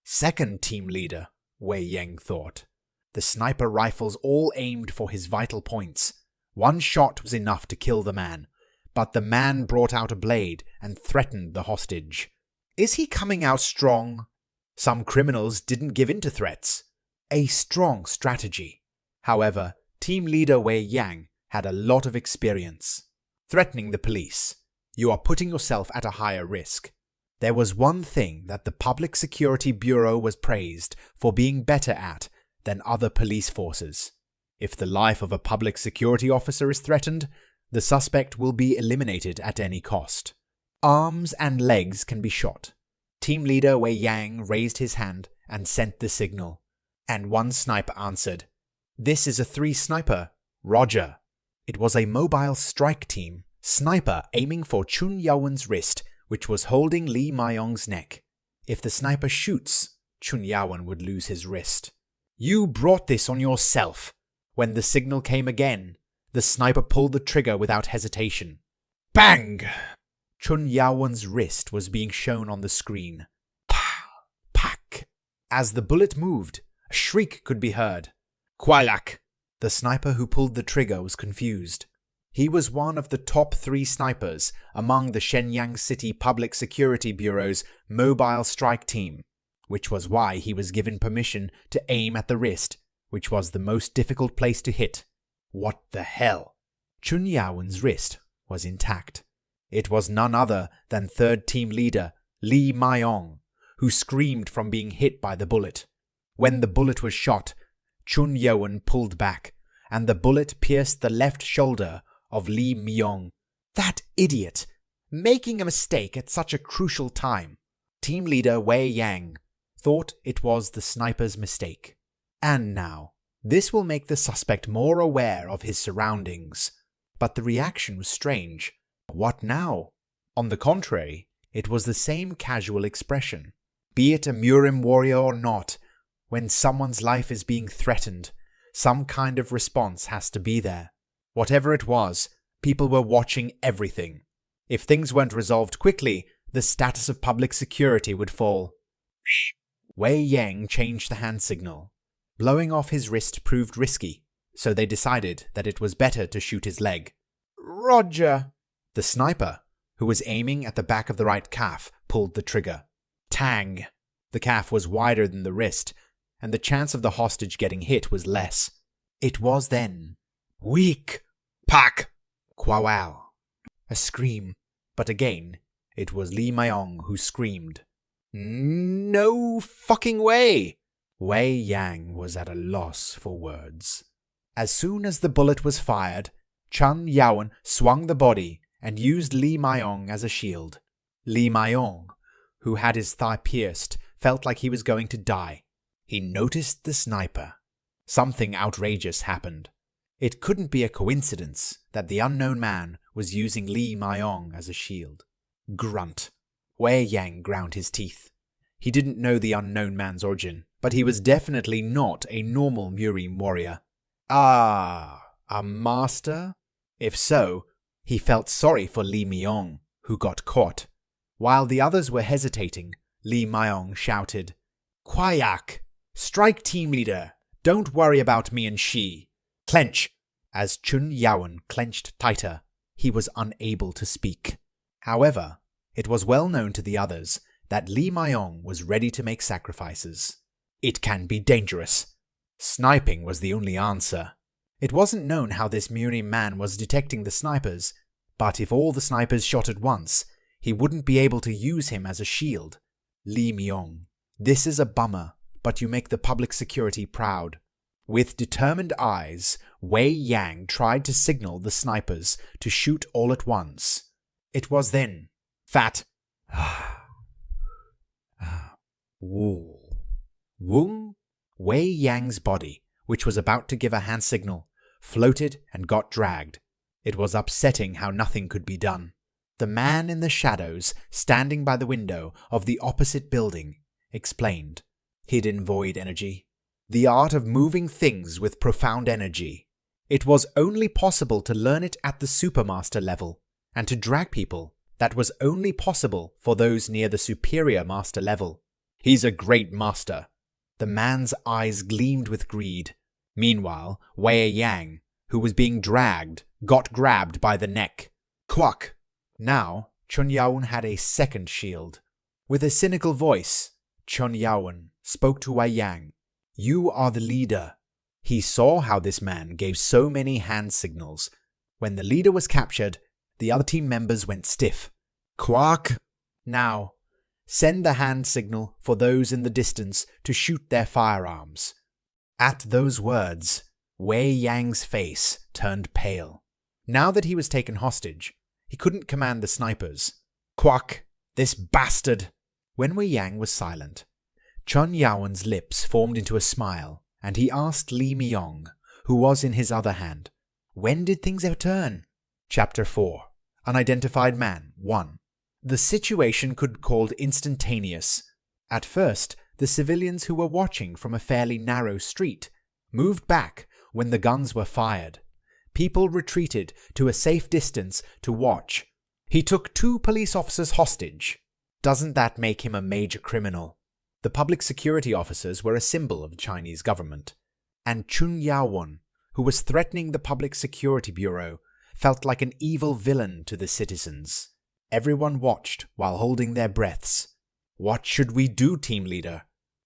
Second team leader, Wei Yang thought. The sniper rifles all aimed for his vital points. One shot was enough to kill the man, but the man brought out a blade and threatened the hostage. Is he coming out strong? Some criminals didn't give in to threats. A strong strategy. However, team leader Wei Yang had a lot of experience. Threatening the police. You are putting yourself at a higher risk. There was one thing that the Public Security Bureau was praised for being better at than other police forces. If the life of a public security officer is threatened, the suspect will be eliminated at any cost. Arms and legs can be shot. Team leader Wei Yang raised his hand and sent the signal. And one sniper answered. "This is a 3 sniper. Roger." It was a mobile strike team, sniper aiming for Chun Yawen's wrist, which was holding Li Myong's neck. If the sniper shoots, Chun Yawen would lose his wrist. "You brought this on yourself." When the signal came again, the sniper pulled the trigger without hesitation. Bang! Chun Yawen's wrist was being shown on the screen. Pa! Pack! As the bullet moved, a shriek could be heard. Kwalak! The sniper who pulled the trigger was confused. He was one of the top 3 snipers among the Shenyang City Public Security Bureau's mobile strike team, which was why he was given permission to aim at the wrist, which was the most difficult place to hit. What the hell? Chun Yawen's wrist was intact. It was none other than 3rd team leader Li Myong, who screamed from being hit by the bullet. When the bullet was shot, Chun Yawen pulled back, and the bullet pierced the left shoulder of Li Myong. That idiot! Making a mistake at such a crucial time. Team leader Wei Yang thought it was the sniper's mistake. And now, this will make the suspect more aware of his surroundings. But the reaction was strange. What now? On the contrary, it was the same casual expression. Be it a Murim warrior or not, when someone's life is being threatened, some kind of response has to be there. Whatever it was, people were watching everything. If things weren't resolved quickly, the status of public security would fall. Wei Yang changed the hand signal. Blowing off his wrist proved risky, so they decided that it was better to shoot his leg. Roger! The sniper, who was aiming at the back of the right calf, pulled the trigger. Tang! The calf was wider than the wrist, and the chance of the hostage getting hit was less. It was then. Weak! Pak! Quawao! A scream, but again, it was Li Mayong who screamed. No fucking way! Wei Yang was at a loss for words. As soon as the bullet was fired, Chun Yawen swung the body and used Li Mayong as a shield. Li Mayong, who had his thigh pierced, felt like he was going to die. He noticed the sniper. Something outrageous happened. It couldn't be a coincidence that the unknown man was using Li Mayong as a shield. Grunt. Wei Yang ground his teeth. He didn't know the unknown man's origin, but he was definitely not a normal Murim warrior. Ah, a master? If so, he felt sorry for Li Mayong, who got caught. While the others were hesitating, Li Mayong shouted, Kwayak! Strike team leader! Don't worry about me and she. Clench! As Chun Yawen clenched tighter, he was unable to speak. However, it was well known to the others that Li Mayong was ready to make sacrifices. It can be dangerous. Sniping was the only answer. It wasn't known how this Murim man was detecting the snipers, but if all the snipers shot at once, he wouldn't be able to use him as a shield. Li Mayong, this is a bummer, but you make the public security proud. With determined eyes, Wei Yang tried to signal the snipers to shoot all at once. It was then. Fat. Wung. Wei Yang's body, which was about to give a hand signal, floated and got dragged. It was upsetting how nothing could be done. The man in the shadows, standing by the window of the opposite building, explained. Hidden void energy. The art of moving things with profound energy. It was only possible to learn it at the supermaster level, and to drag people, that was only possible for those near the superior master level. He's a great master. The man's eyes gleamed with greed. Meanwhile, Wei Yang, who was being dragged, got grabbed by the neck. Quack! Now, Chun Yawen had a second shield. With a cynical voice, Chun Yawen spoke to Wei Yang. You are the leader. He saw how this man gave so many hand signals. When the leader was captured, the other team members went stiff. Quack! Now, send the hand signal for those in the distance to shoot their firearms. At those words, Wei Yang's face turned pale. Now that he was taken hostage, he couldn't command the snipers. Quack! This bastard! When Wei Yang was silent, Chun Yawen's lips formed into a smile, and he asked Li Mayong, who was in his other hand, when did things ever turn? Chapter 4. Unidentified Man 1. The situation could be called instantaneous. At first, the civilians who were watching from a fairly narrow street moved back when the guns were fired. People retreated to a safe distance to watch. He took 2 police officers hostage. Doesn't that make him a major criminal? The public security officers were a symbol of the Chinese government, and Chun Yawen, who was threatening the Public Security Bureau, felt like an evil villain to the citizens. Everyone watched while holding their breaths. What should we do, team leader?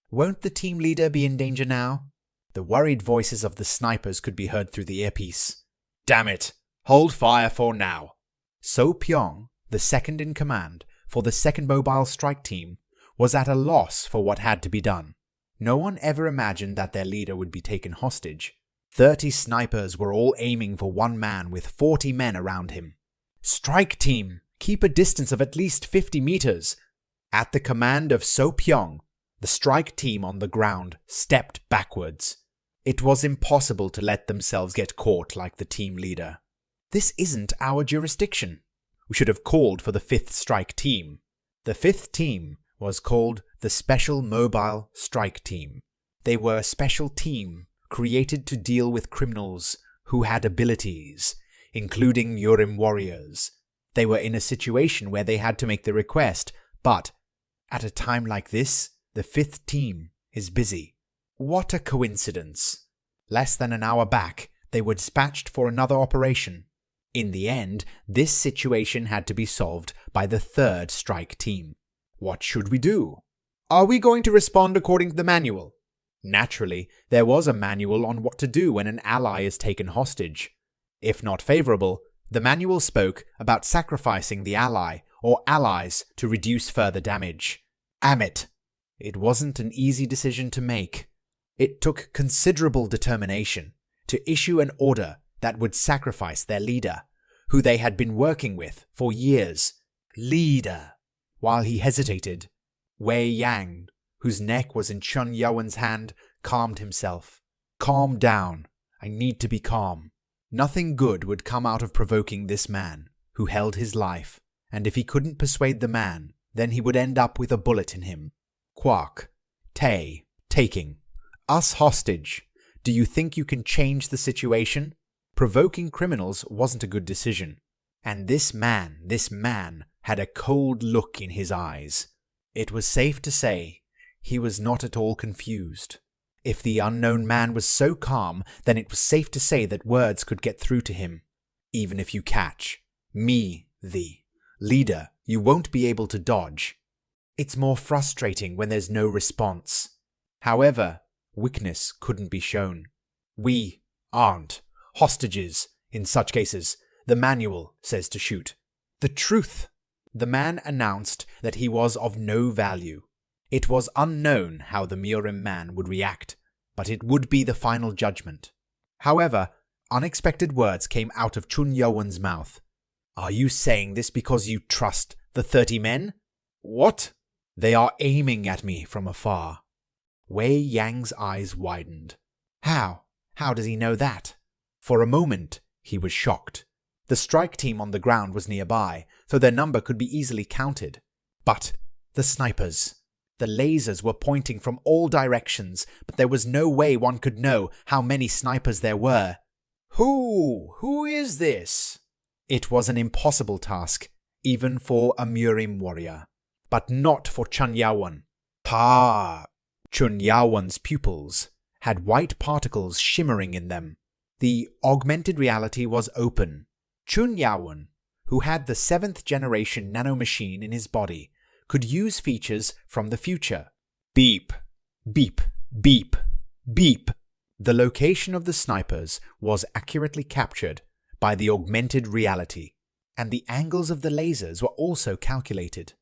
Won't the team leader be in danger now? The worried voices of the snipers could be heard through the earpiece. Damn it! Hold fire for now. So Pyong, the second in command for the 2nd Mobile Strike Team, was at a loss for what had to be done. No one ever imagined that their leader would be taken hostage. 30 snipers were all aiming for one man with 40 men around him. Strike team, keep a distance of at least 50 meters. At the command of So Pyong, the strike team on the ground stepped backwards. It was impossible to let themselves get caught like the team leader. This isn't our jurisdiction. We should have called for the 5th strike team. The 5th team was called the Special Mobile Strike Team. They were a special team created to deal with criminals who had abilities, including Murim warriors. They were in a situation where they had to make the request, but at a time like this, the 5th team is busy. What a coincidence. Less than an hour back, they were dispatched for another operation. In the end, this situation had to be solved by the 3rd strike team. What should we do? Are we going to respond according to the manual? Naturally, there was a manual on what to do when an ally is taken hostage. If not favorable, the manual spoke about sacrificing the ally or allies to reduce further damage. Amit. It wasn't an easy decision to make. It took considerable determination to issue an order that would sacrifice their leader, who they had been working with for years. Leader. While he hesitated, Wei Yang, whose neck was in Chun Yaowen's hand, calmed himself. Calm down. I need to be calm. Nothing good would come out of provoking this man, who held his life, and if he couldn't persuade the man, then he would end up with a bullet in him. Quark. Tay. Taking. Us hostage. Do you think you can change the situation? Provoking criminals wasn't a good decision. And this man had a cold look in his eyes. It was safe to say he was not at all confused. If the unknown man was so calm, then it was safe to say that words could get through to him. Even if you catch me, the leader, you won't be able to dodge. It's more frustrating when there's no response. However, weakness couldn't be shown. We aren't hostages in such cases. The manual says to shoot. The truth. The man announced that he was of no value. It was unknown how the Murim man would react, but it would be the final judgment. However, unexpected words came out of Chun Yaowen's mouth. Are you saying this because you trust the 30 men? What? They are aiming at me from afar. Wei Yang's eyes widened. How? How does he know that? For a moment, he was shocked. The strike team on the ground was nearby, so their number could be easily counted. But the snipers. The lasers were pointing from all directions, but there was no way one could know how many snipers there were. Who is this? It was an impossible task, even for a Murim warrior. But not for Chun Yaowen. Chun Yaowen's pupils had white particles shimmering in them. The augmented reality was open. Chun Yaowen, who had the 7th generation nanomachine in his body, could use features from the future. Beep, beep, beep, beep. The location of the snipers was accurately captured by the augmented reality, and the angles of the lasers were also calculated,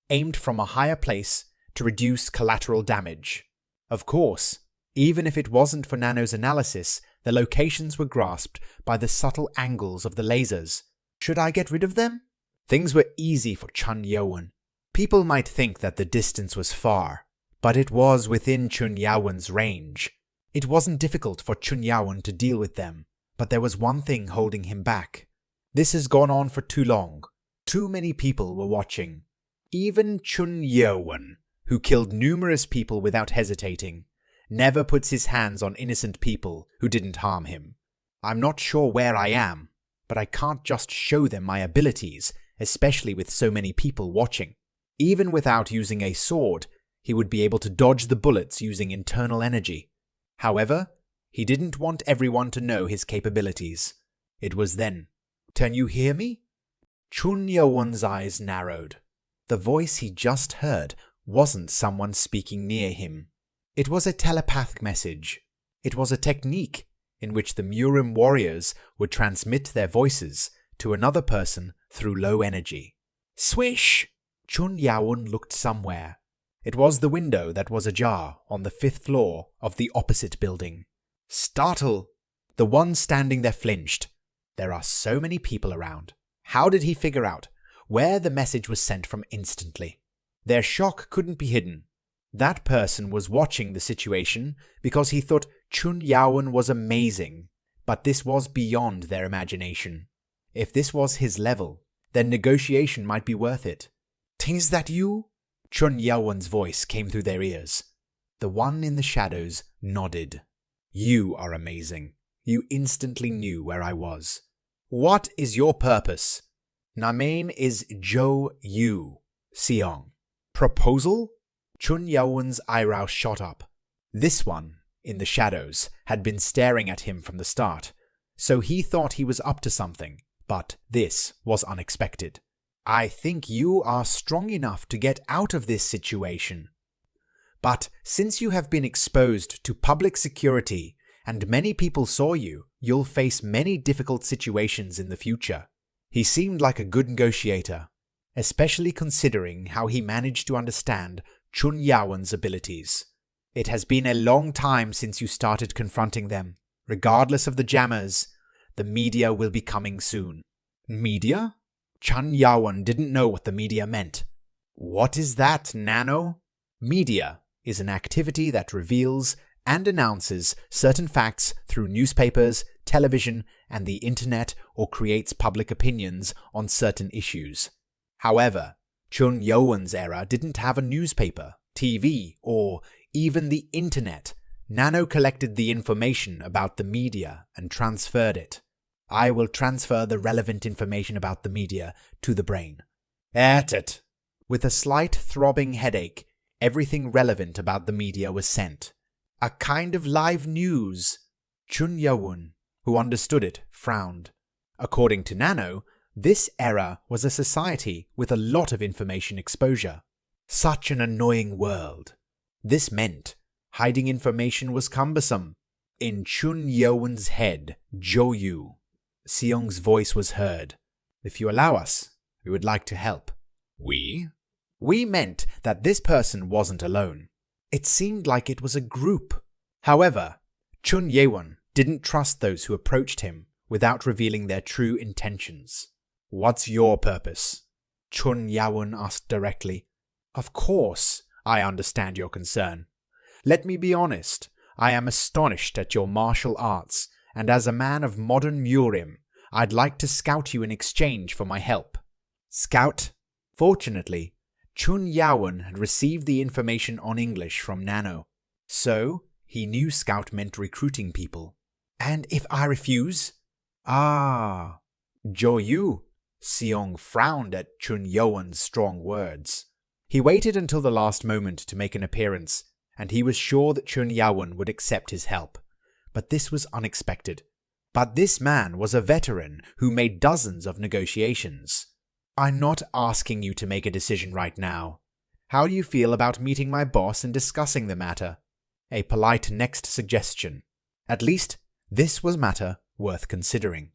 aimed from a higher place to reduce collateral damage. Of course, even if it wasn't for Nano's analysis, the locations were grasped by the subtle angles of the lasers. Should I get rid of them? Things were easy for Chun Yaowen. People might think that the distance was far, but it was within Chun Yaowen's range. It wasn't difficult for Chun Yaowen to deal with them, but there was one thing holding him back. This has gone on for too long. Too many people were watching. Even Chun Yaowen, who killed numerous people without hesitating, never puts his hands on innocent people who didn't harm him. I'm not sure where I am, but I can't just show them my abilities, especially with so many people watching. Even without using a sword, he would be able to dodge the bullets using internal energy. However, he didn't want everyone to know his capabilities. It was then. Can you hear me? Chun Yaowen's eyes narrowed. The voice he just heard wasn't someone speaking near him. It was a telepathic message. It was a technique in which the Murim warriors would transmit their voices to another person through low energy. Swish! Chun Yaowen looked somewhere. It was the window that was ajar on the 5th floor of the opposite building. Startle! The one standing there flinched. There are so many people around. How did he figure out where the message was sent from instantly? Their shock couldn't be hidden. That person was watching the situation because he thought Chun Yaowen was amazing, but this was beyond their imagination. If this was his level, then negotiation might be worth it. Is that you? Chun Yaowen's voice came through their ears. The one in the shadows nodded. You are amazing. You instantly knew where I was. What is your purpose? My name is Zhou Yu, Xiong. Proposal? Chun Yaowen's eyebrows shot up. This one, in the shadows, had been staring at him from the start, so he thought he was up to something, but this was unexpected. I think you are strong enough to get out of this situation. But since you have been exposed to public security and many people saw you, you'll face many difficult situations in the future. He seemed like a good negotiator, especially considering how he managed to understand Chun Yawen's abilities. It has been a long time since you started confronting them. Regardless of the jammers, the media will be coming soon. Media? Chun Yawen didn't know what the media meant. What is that, Nano? Media is an activity that reveals and announces certain facts through newspapers, television, and the internet, or creates public opinions on certain issues. However, Chun Yawen's era didn't have a newspaper, TV, or even the internet. Nano collected the information about the media and transferred it. I will transfer the relevant information about the media to the brain. At it. With a slight throbbing headache, everything relevant about the media was sent. A kind of live news. Chun Yawen, who understood it, frowned. According to Nano, this era was a society with a lot of information exposure. Such an annoying world. This meant hiding information was cumbersome. In Chun Yawen's head, Joyu, Seong's voice was heard. If you allow us, we would like to help. We? We meant that this person wasn't alone. It seemed like it was a group. However, Chun Yawen didn't trust those who approached him without revealing their true intentions. What's your purpose? Chun Yawen asked directly. Of course, I understand your concern. Let me be honest, I am astonished at your martial arts, and as a man of modern Murim, I'd like to scout you in exchange for my help. Scout? Fortunately, Chun Yawen had received the information on English from Nano, so he knew scout meant recruiting people. And if I refuse? Ah, Joyu. Seong frowned at Chun Yawen's strong words. He waited until the last moment to make an appearance, and he was sure that Chun Yawen would accept his help. But this was unexpected. But this man was a veteran who made dozens of negotiations. I'm not asking you to make a decision right now. How do you feel about meeting my boss and discussing the matter? A polite next suggestion. At least, this was matter worth considering.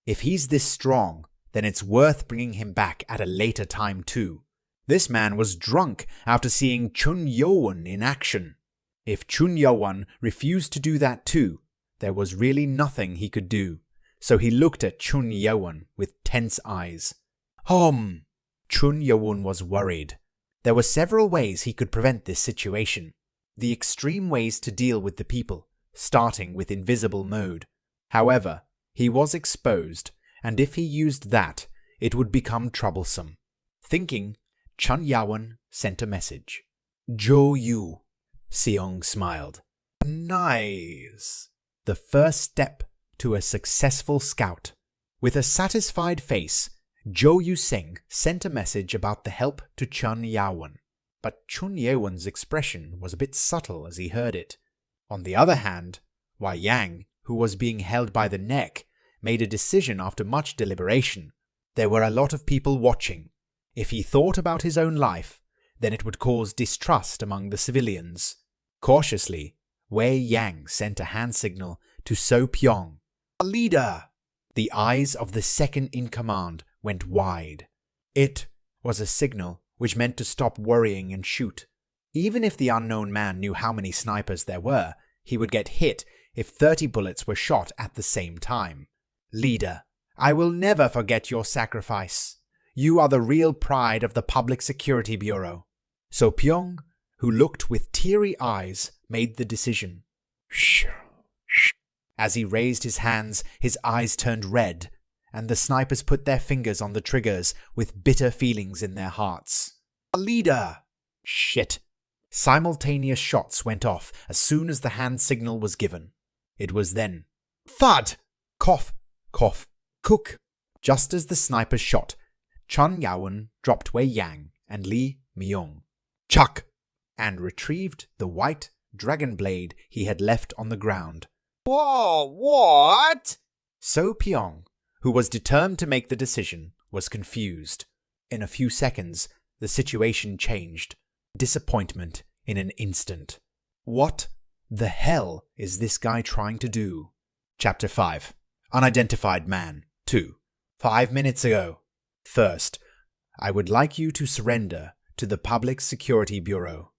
If he's this strong, then it's worth bringing him back at a later time too. This man was drunk after seeing Chun Yawen in action. If Chun Yawen refused to do that too, there was really nothing he could do, so he looked at Chun Yawen with tense eyes. Chun Yawen was worried. There were several ways he could prevent this situation. The extreme ways to deal with the people, starting with invisible mode. However, he was exposed, and if he used that, it would become troublesome. Thinking, Chun Yawen sent a message. Joyu. Seong smiled. Nice. The first step to a successful scout. With a satisfied face, Joyu Seng sent a message about the help to Chun Yawen. But Chun Yawen's expression was a bit subtle as he heard it. On the other hand, Wei Yang, who was being held by the neck, made a decision after much deliberation. There were a lot of people watching. If he thought about his own life, then it would cause distrust among the civilians. Cautiously, Wei Yang sent a hand signal to So Pyong. Leader! The eyes of the second-in-command went wide. It was a signal which meant to stop worrying and shoot. Even if the unknown man knew how many snipers there were, he would get hit if 30 bullets were shot at the same time. Leader, I will never forget your sacrifice. You are the real pride of the Public Security Bureau. So Pyong, who looked with teary eyes, made the decision. Shh. As he raised his hands, his eyes turned red, and the snipers put their fingers on the triggers with bitter feelings in their hearts. Leader! Shit! Simultaneous shots went off as soon as the hand signal was given. It was then. Thud! Cough! Cough! Cook! Just as the snipers shot, Chun Yawen dropped Wei Yang and Li Myung. Chuck! And retrieved the white dragon blade he had left on the ground. Whoa, what? So Pyong, who was determined to make the decision, was confused. In a few seconds, the situation changed. Disappointment in an instant. What the hell is this guy trying to do? Chapter 5. Unidentified Man 2. 5 minutes ago. First, I would like you to surrender to the Public Security Bureau.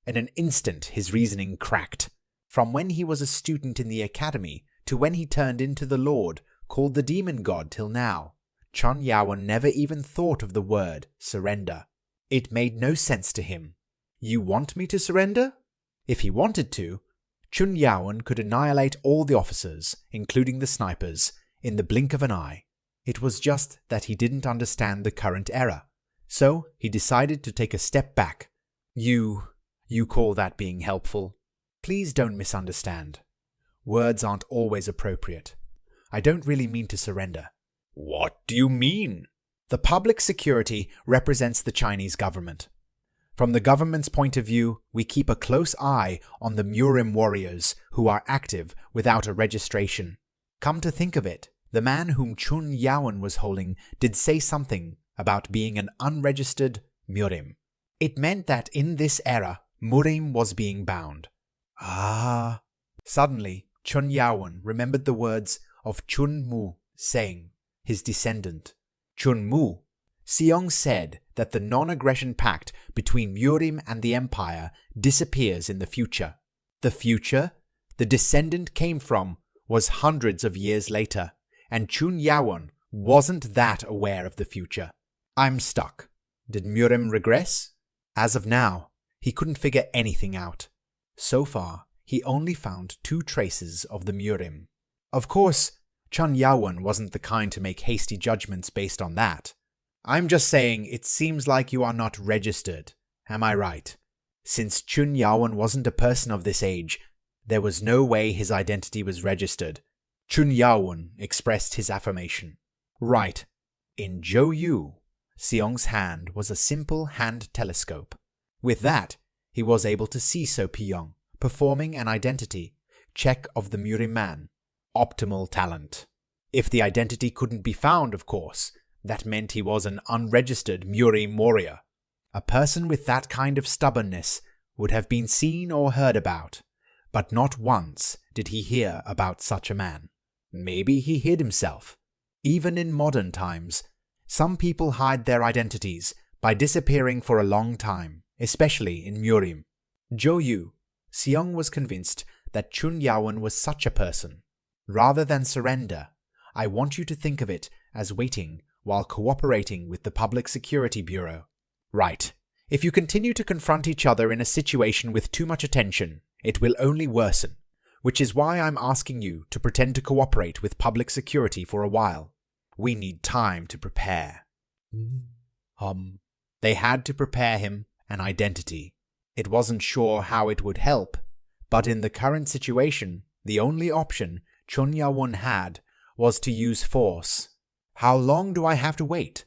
In an instant, his reasoning cracked. From when he was a student in the academy to when he turned into the Lord, called the Demon God till now, Chun Yawen never even thought of the word surrender. It made no sense to him. You want me to surrender? If he wanted to, Chun Yawen could annihilate all the officers, including the snipers, in the blink of an eye. It was just that he didn't understand the current era. So he decided to take a step back. You call that being helpful? Please don't misunderstand. Words aren't always appropriate. I don't really mean to surrender. What do you mean? The public security represents the Chinese government. From the government's point of view, we keep a close eye on the Murim warriors who are active without a registration. Come to think of it, the man whom Chun Yawen was holding did say something about being an unregistered Murim. It meant that in this era, Murim was being bound. Ah! Suddenly, Chun Yawen remembered the words of Chun Mu saying, his descendant. Chun Mu. Seong said that the non-aggression pact between Murim and the Empire disappears in the future. The future the descendant came from was hundreds of years later, and Chun Yawen wasn't that aware of the future. I'm stuck. Did Murim regress? As of now, he couldn't figure anything out. So far, he only found 2 traces of the Murim. Of course, Chun Yawen wasn't the kind to make hasty judgments based on that. I'm just saying it seems like you are not registered. Am I right? Since Chun Yawen wasn't a person of this age, there was no way his identity was registered. Chun Yawen expressed his affirmation. Right. In Zhou Yu, Seong's hand was a simple hand telescope. With that, he was able to see So Piyong performing an identity check of the Murim man. Optimal talent. If the identity couldn't be found, of course, that meant he was an unregistered Murim warrior. A person with that kind of stubbornness would have been seen or heard about, but not once did he hear about such a man. Maybe he hid himself. Even in modern times, some people hide their identities by disappearing for a long time, especially in Murim. Zhou Yu, Seong was convinced that Chun Yawen was such a person. Rather than surrender, I want you to think of it as waiting while cooperating with the Public Security Bureau. Right. If you continue to confront each other in a situation with too much attention, it will only worsen, which is why I'm asking you to pretend to cooperate with public security for a while. We need time to prepare. They had to prepare him an identity. It wasn't sure how it would help, but in the current situation, the only option Chun Yawen had was to use force. How long do I have to wait?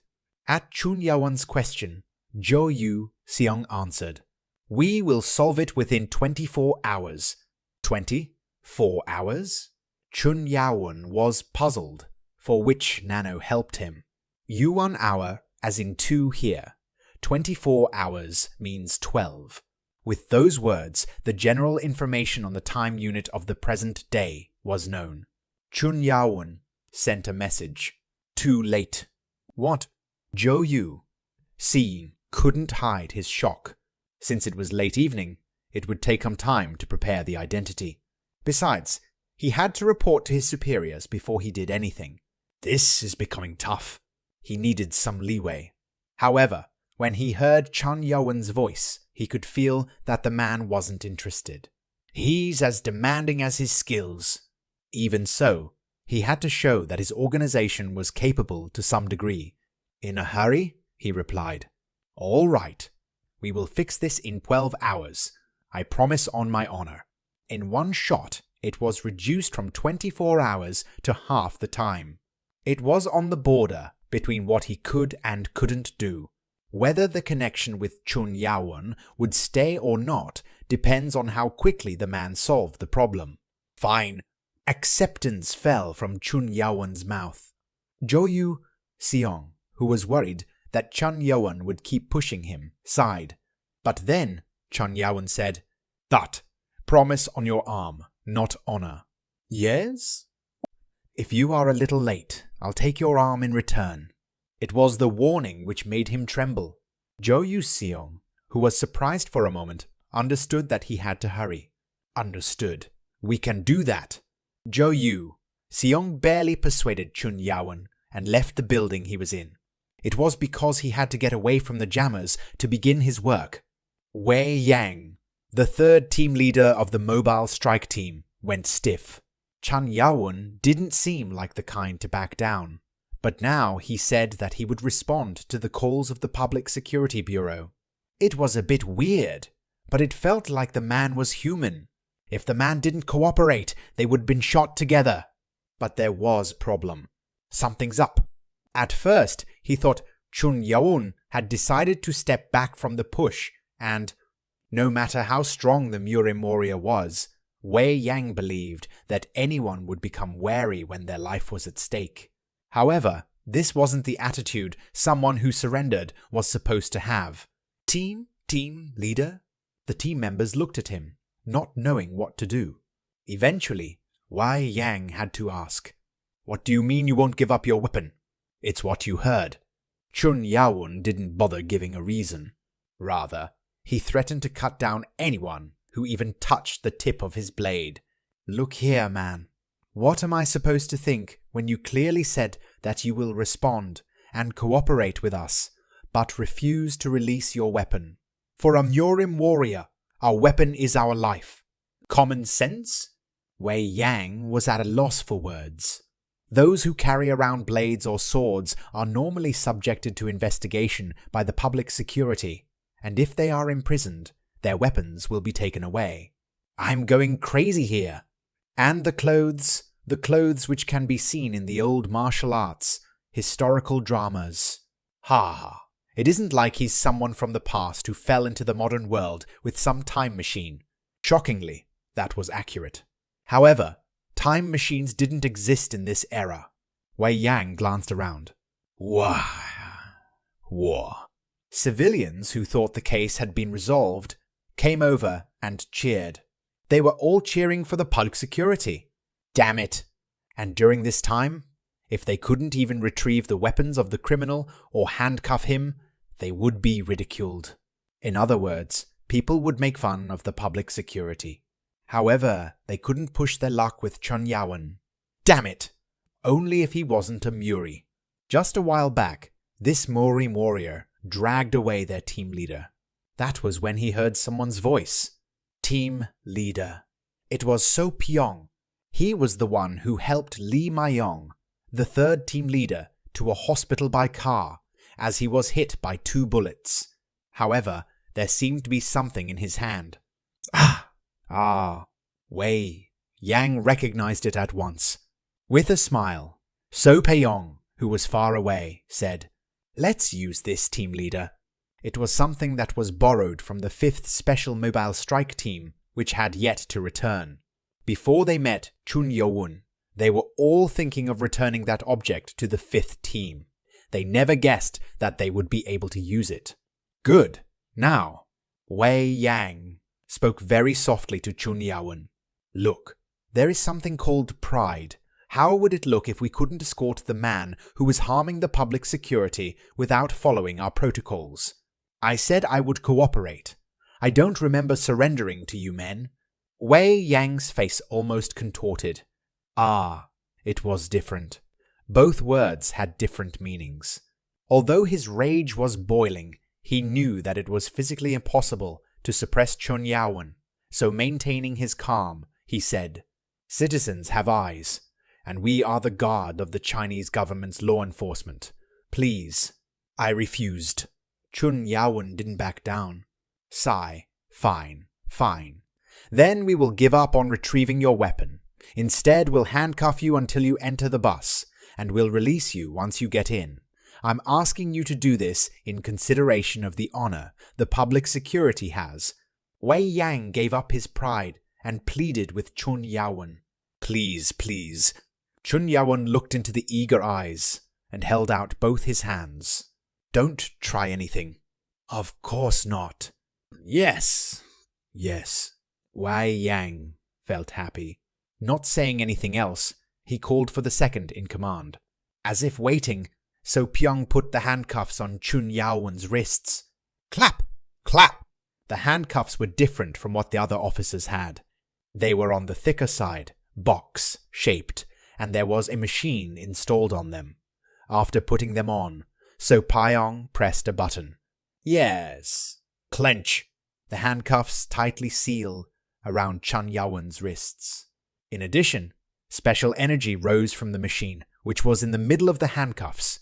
At Chun Yawen's question, Zhou Yu Seong answered, We will solve it within 24 hours. 24 hours? Chun Yawen was puzzled, for which Nano helped him. You 1 hour, as in 2 here. 24 hours means 12. With those words, the general information on the time unit of the present day was known. Chun Yawen sent a message. Too late. What? Zhou Yu, seeing, couldn't hide his shock. Since it was late evening, it would take him time to prepare the identity. Besides, he had to report to his superiors before he did anything. This is becoming tough. He needed some leeway. However, when he heard Chun Yawen's voice, he could feel that the man wasn't interested. He's as demanding as his skills. Even so, he had to show that his organization was capable to some degree. In a hurry? He replied. All right. We will fix this in 12 hours. I promise on my honor. In one shot, it was reduced from 24 hours to half the time. It was on the border between what he could and couldn't do. Whether the connection with Chun Yawen would stay or not depends on how quickly the man solved the problem. Fine. Acceptance fell from Chun Yawen's mouth. Zhou Yu Seong, who was worried that Chun Yawen would keep pushing him, sighed. But then Chun Yawen said. That. Promise on your arm, not honor. Yes? If you are a little late, I'll take your arm in return. It was the warning which made him tremble. Zhou Yuxiong, who was surprised for a moment, understood that he had to hurry. Understood. We can do that. Zhou Yu. Xiong barely persuaded Chun Yawen and left the building he was in. It was because he had to get away from the jammers to begin his work. Wei Yang, the third team leader of the mobile strike team, went stiff. Chun Yawen didn't seem like the kind to back down, but now he said that he would respond to the calls of the Public Security Bureau. It was a bit weird, but it felt like the man was human. If the man didn't cooperate, they would have been shot together. But there was a problem. Something's up. At first, he thought Chun Yawen had decided to step back from the push, and no matter how strong the Murim warrior was, Wei Yang believed that anyone would become wary when their life was at stake. However, this wasn't the attitude someone who surrendered was supposed to have. Team leader? The team members looked at him, not knowing what to do. Eventually, Wei Yang had to ask, What do you mean you won't give up your weapon? It's what you heard. Chun Yawen didn't bother giving a reason. Rather, he threatened to cut down anyone who even touched the tip of his blade. Look here, man. What am I supposed to think when you clearly said that you will respond and cooperate with us, but refuse to release your weapon? For a Murim warrior, our weapon is our life. Common sense? Wei Yang was at a loss for words. Those who carry around blades or swords are normally subjected to investigation by the public security, and if they are imprisoned, their weapons will be taken away. I'm going crazy here. And the clothes which can be seen in the old martial arts, historical dramas. Ha ha. It isn't like he's someone from the past who fell into the modern world with some time machine. Shockingly, that was accurate. However, time machines didn't exist in this era. Wei Yang glanced around. War. Civilians who thought the case had been resolved came over and cheered. They were all cheering for the public security. Damn it! And during this time, if they couldn't even retrieve the weapons of the criminal or handcuff him, they would be ridiculed. In other words, people would make fun of the public security. However, they couldn't push their luck with Chun Yawen. Damn it! Only if he wasn't a Muri. Just a while back, this Murim warrior dragged away their team leader. That was when he heard someone's voice. Team leader. It was So Pyong. He was the one who helped Li Mayong, the third team leader, to a hospital by car, as he was hit by 2 bullets. However, there seemed to be something in his hand. Wei Yang recognized it at once. With a smile, So Pyong, who was far away, said, Let's use this, team leader. It was something that was borrowed from the 5th Special Mobile Strike Team, which had yet to return. Before they met Chun Yawen, they were all thinking of returning that object to the 5th team. They never guessed that they would be able to use it. Good. Now, Wei Yang spoke very softly to Chun Yawen. Look, there is something called pride. How would it look if we couldn't escort the man who was harming the public security without following our protocols? I said I would cooperate. I don't remember surrendering to you men. Wei Yang's face almost contorted. It was different. Both words had different meanings. Although his rage was boiling, he knew that it was physically impossible to suppress Chun Yawen, so maintaining his calm, he said, Citizens have eyes, and we are the guard of the Chinese government's law enforcement. Please. I refused. Chun Yawen didn't back down. Sigh. Fine. Then we will give up on retrieving your weapon. Instead, we'll handcuff you until you enter the bus, and we'll release you once you get in. I'm asking you to do this in consideration of the honor the public security has. Wei Yang gave up his pride and pleaded with Chun Yawen. Please. Chun Yawen looked into the eager eyes and held out both his hands. Don't try anything. Of course not. Yes. Yes. Wei Yang felt happy. Not saying anything else, he called for the second in command. As if waiting, So Pyong put the handcuffs on Chun Yaowen's wrists. Clap! Clap! The handcuffs were different from what the other officers had. They were on the thicker side, box-shaped, and there was a machine installed on them. After putting them on, So Pyong pressed a button. Yes. Clench. The handcuffs tightly seal around Chun Yaowen's wrists. In addition, special energy rose from the machine, which was in the middle of the handcuffs.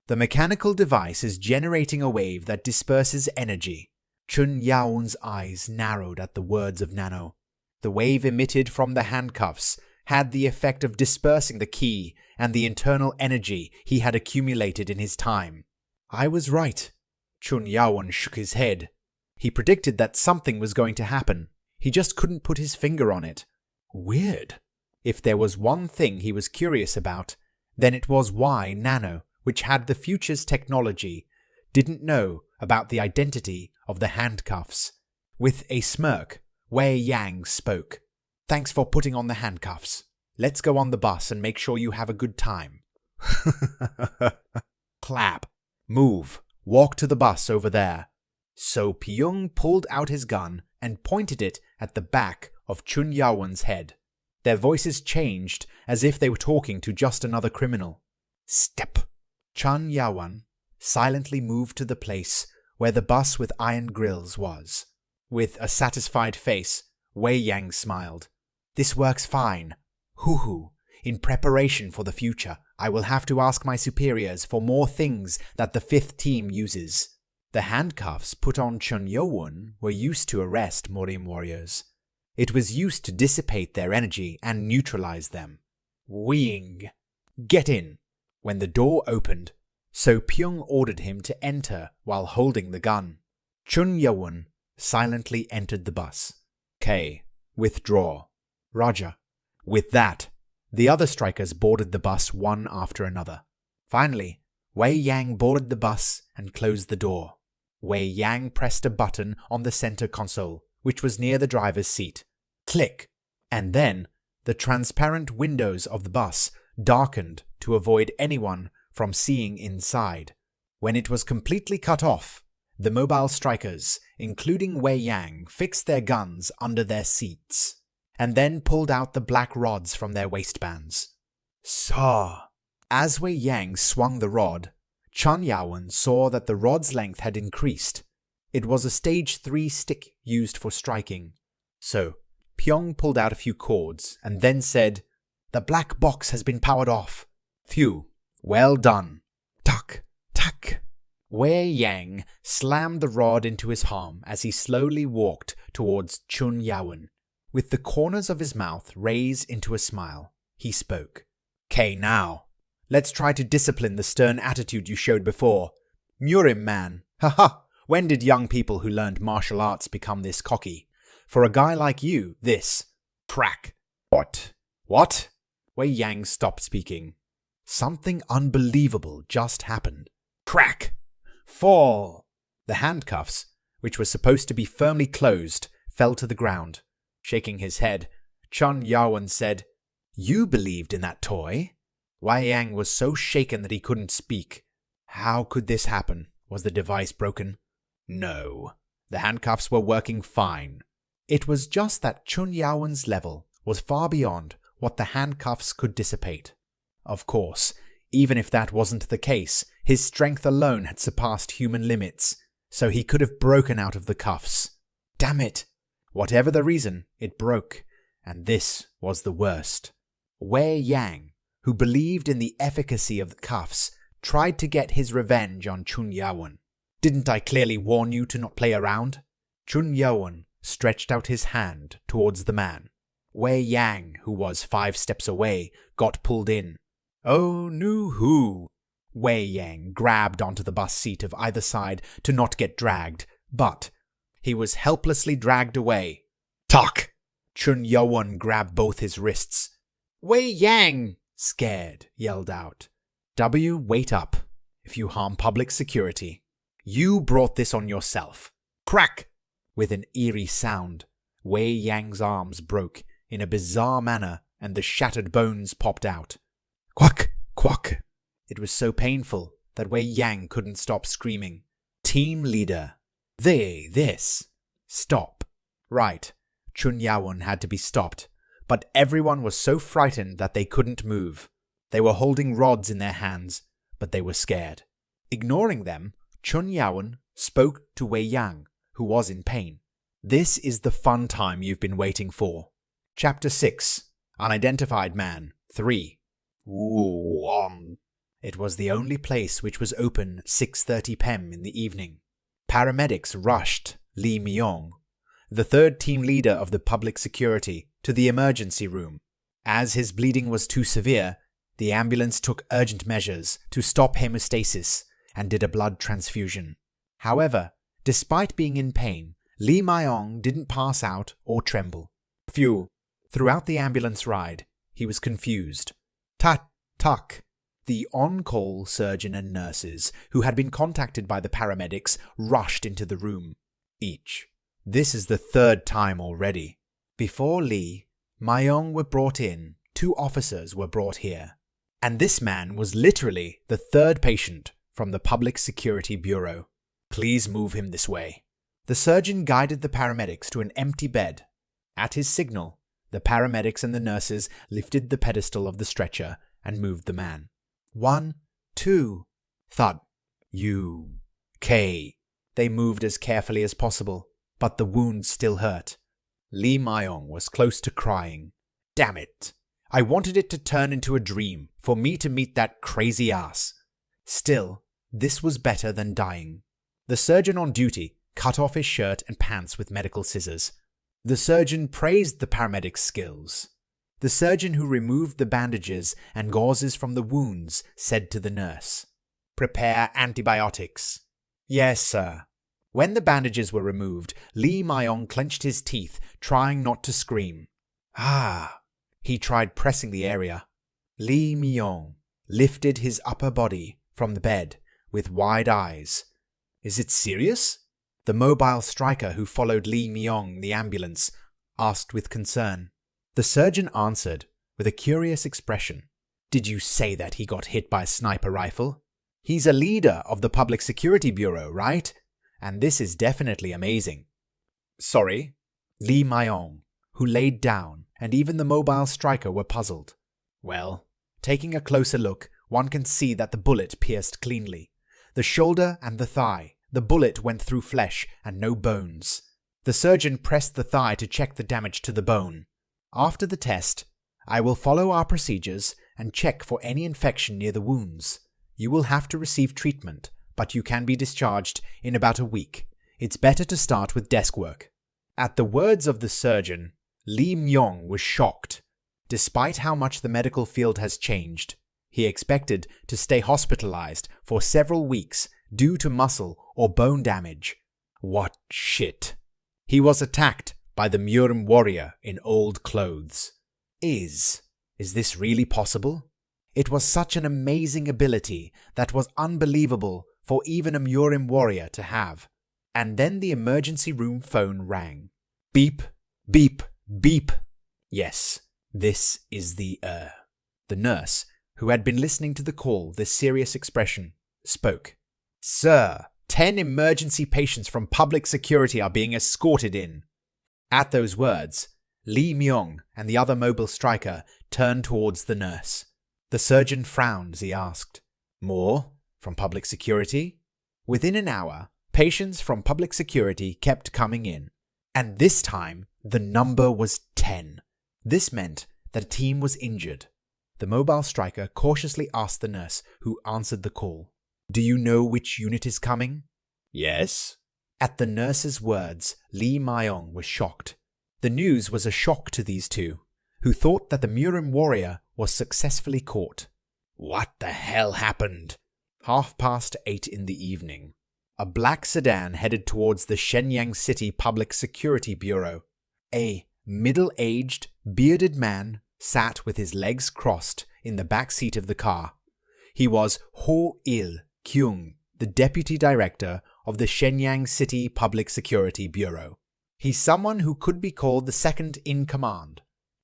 The mechanical device is generating a wave that disperses energy. Chun Yaowen's eyes narrowed at the words of Nano. The wave emitted from the handcuffs had the effect of dispersing the ki and the internal energy he had accumulated in his time. I was right. Chun Yaowen shook his head. He predicted that something was going to happen. He just couldn't put his finger on it. Weird. If there was one thing he was curious about, then it was why Nano, which had the future's technology, didn't know about the identity of the handcuffs. With a smirk, Wei Yang spoke. Thanks for putting on the handcuffs. Let's go on the bus and make sure you have a good time. Clap. Move. Walk to the bus over there. So Pyong pulled out his gun and pointed it at the back of Chun Yaowen's head. Their voices changed as if they were talking to just another criminal. Step. Chun Yaowen silently moved to the place where the bus with iron grills was. With a satisfied face, Wei Yang smiled. This works fine. Hoo-hoo. In preparation for the future, I will have to ask my superiors for more things that the fifth team uses. The handcuffs put on Chun Yaowen were used to arrest Morim warriors. It was used to dissipate their energy and neutralize them. Wing. Get in. When the door opened, So Pyong ordered him to enter while holding the gun. Chun Yaowen silently entered the bus. K. Withdraw. Roger. With that, the other strikers boarded the bus one after another. Finally, Wei Yang boarded the bus and closed the door. Wei Yang pressed a button on the center console, which was near the driver's seat. Click! And then, the transparent windows of the bus darkened to avoid anyone from seeing inside. When it was completely cut off, the mobile strikers, including Wei Yang, fixed their guns under their seats, and then pulled out the black rods from their waistbands. Saw! As Wei Yang swung the rod, Chun Yaowen saw that the rod's length had increased. It was a stage 3 stick used for striking. So, Pyong pulled out a few cords and then said, The black box has been powered off. Phew. Well done. Tuck, tuck. Wei Yang slammed the rod into his palm as he slowly walked towards Chun Yaowen. With the corners of his mouth raised into a smile, he spoke. "'Kay, now. Let's try to discipline the stern attitude you showed before. Murim, man. Haha. When did young people who learned martial arts become this cocky? For a guy like you, this. Crack. What? What? Wei Yang stopped speaking. Something unbelievable just happened. Crack. Fall. The handcuffs, which were supposed to be firmly closed, fell to the ground. Shaking his head, Chun Yaowen said, You believed in that toy? Wei Yang was so shaken that he couldn't speak. How could this happen? Was the device broken? No. The handcuffs were working fine. It was just that Chun Yaowen's level was far beyond what the handcuffs could dissipate. Of course, even if that wasn't the case, his strength alone had surpassed human limits, so he could have broken out of the cuffs. Damn it! Whatever the reason, it broke, and this was the worst. Wei Yang, who believed in the efficacy of the cuffs, tried to get his revenge on Chun Yaowen. Didn't I clearly warn you to not play around? Chun Yaowen stretched out his hand towards the man. Wei Yang, who was 5 steps away, got pulled in. Oh, no who! Wei Yang grabbed onto the bus seat of either side to not get dragged, but he was helplessly dragged away. Tuck! Chun Yaowen grabbed both his wrists. Wei Yang! Scared, yelled out. W, wait up. If you harm public security. You brought this on yourself. Crack! With an eerie sound, Wei Yang's arms broke in a bizarre manner and the shattered bones popped out. Quack! Quack! It was so painful that Wei Yang couldn't stop screaming. Team leader. This. Stop. Right. Chun Yawun had to be stopped, but everyone was so frightened that they couldn't move. They were holding rods in their hands, but they were scared. Ignoring them, Chun Yawun spoke to Wei Yang, who was in pain. This is the fun time you've been waiting for. Chapter 6. Unidentified Man 3. It was the only place which was open 6:30 p.m. in the evening. Paramedics rushed Li Myong, the third team leader of the public security, to the emergency room. As his bleeding was too severe, the ambulance took urgent measures to stop hemostasis and did a blood transfusion. However, despite being in pain, Li Myong didn't pass out or tremble. Phew. Throughout the ambulance ride, he was confused. Tuck. The on-call surgeon and nurses, who had been contacted by the paramedics, rushed into the room. This is the third time already. Before Li Myong were brought in, 2 officers were brought here. And this man was literally the third patient from the Public Security Bureau. Please move him this way. The surgeon guided the paramedics to an empty bed. At his signal, the paramedics and the nurses lifted the pedestal of the stretcher and moved the man. 1, 2, thud. U.K. They moved as carefully as possible, but the wounds still hurt. Li Myong was close to crying. Damn it! I wanted it to turn into a dream, for me to meet that crazy ass. Still, this was better than dying. The surgeon on duty cut off his shirt and pants with medical scissors. The surgeon praised the paramedic's skills. The surgeon who removed the bandages and gauzes from the wounds said to the nurse, "Prepare antibiotics." "Yes, sir." When the bandages were removed, Li Myong clenched his teeth, trying not to scream. He tried pressing the area. Li Myong lifted his upper body from the bed with wide eyes. "Is it serious?" The mobile striker who followed Li Myong in the ambulance asked with concern. The surgeon answered with a curious expression. "Did you say that he got hit by a sniper rifle? He's a leader of the Public Security Bureau, right? And this is definitely amazing." "Sorry." Li Myong, who laid down, and even the mobile striker were puzzled. Well, taking a closer look, one can see that the bullet pierced cleanly. The shoulder and the thigh. The bullet went through flesh and no bones. The surgeon pressed the thigh to check the damage to the bone. After the test, I will follow our procedures and check for any infection near the wounds. You will have to receive treatment, but you can be discharged in about a week. It's better to start with desk work. At the words of the surgeon, Li Myong was shocked. Despite how much the medical field has changed, he expected to stay hospitalized for several weeks due to muscle or bone damage. What shit. He was attacked by the Murim warrior in old clothes. Is this really possible? It was such an amazing ability that was unbelievable for even a Murim warrior to have. And then the emergency room phone rang. Beep, beep, beep. Yes, this is the nurse, who had been listening to the call with a serious expression, spoke. "Sir, 10 emergency patients from public security are being escorted in." At those words, Li Myong and the other mobile striker turned towards the nurse. The surgeon frowned as he asked, "More? From public security?" Within an hour, patients from public security kept coming in. And this time, the number was 10. This meant that a team was injured. The mobile striker cautiously asked the nurse who answered the call, "Do you know which unit is coming?" "Yes." At the nurse's words, Li Myong was shocked. The news was a shock to these two, who thought that the Murim warrior was successfully caught. What the hell happened? 8:30 in the evening. A black sedan headed towards the Shenyang City Public Security Bureau. A middle-aged, bearded man sat with his legs crossed in the back seat of the car. He was Ho Il-kyung, the deputy director of the Shenyang City Public Security Bureau. He's someone who could be called the second in command.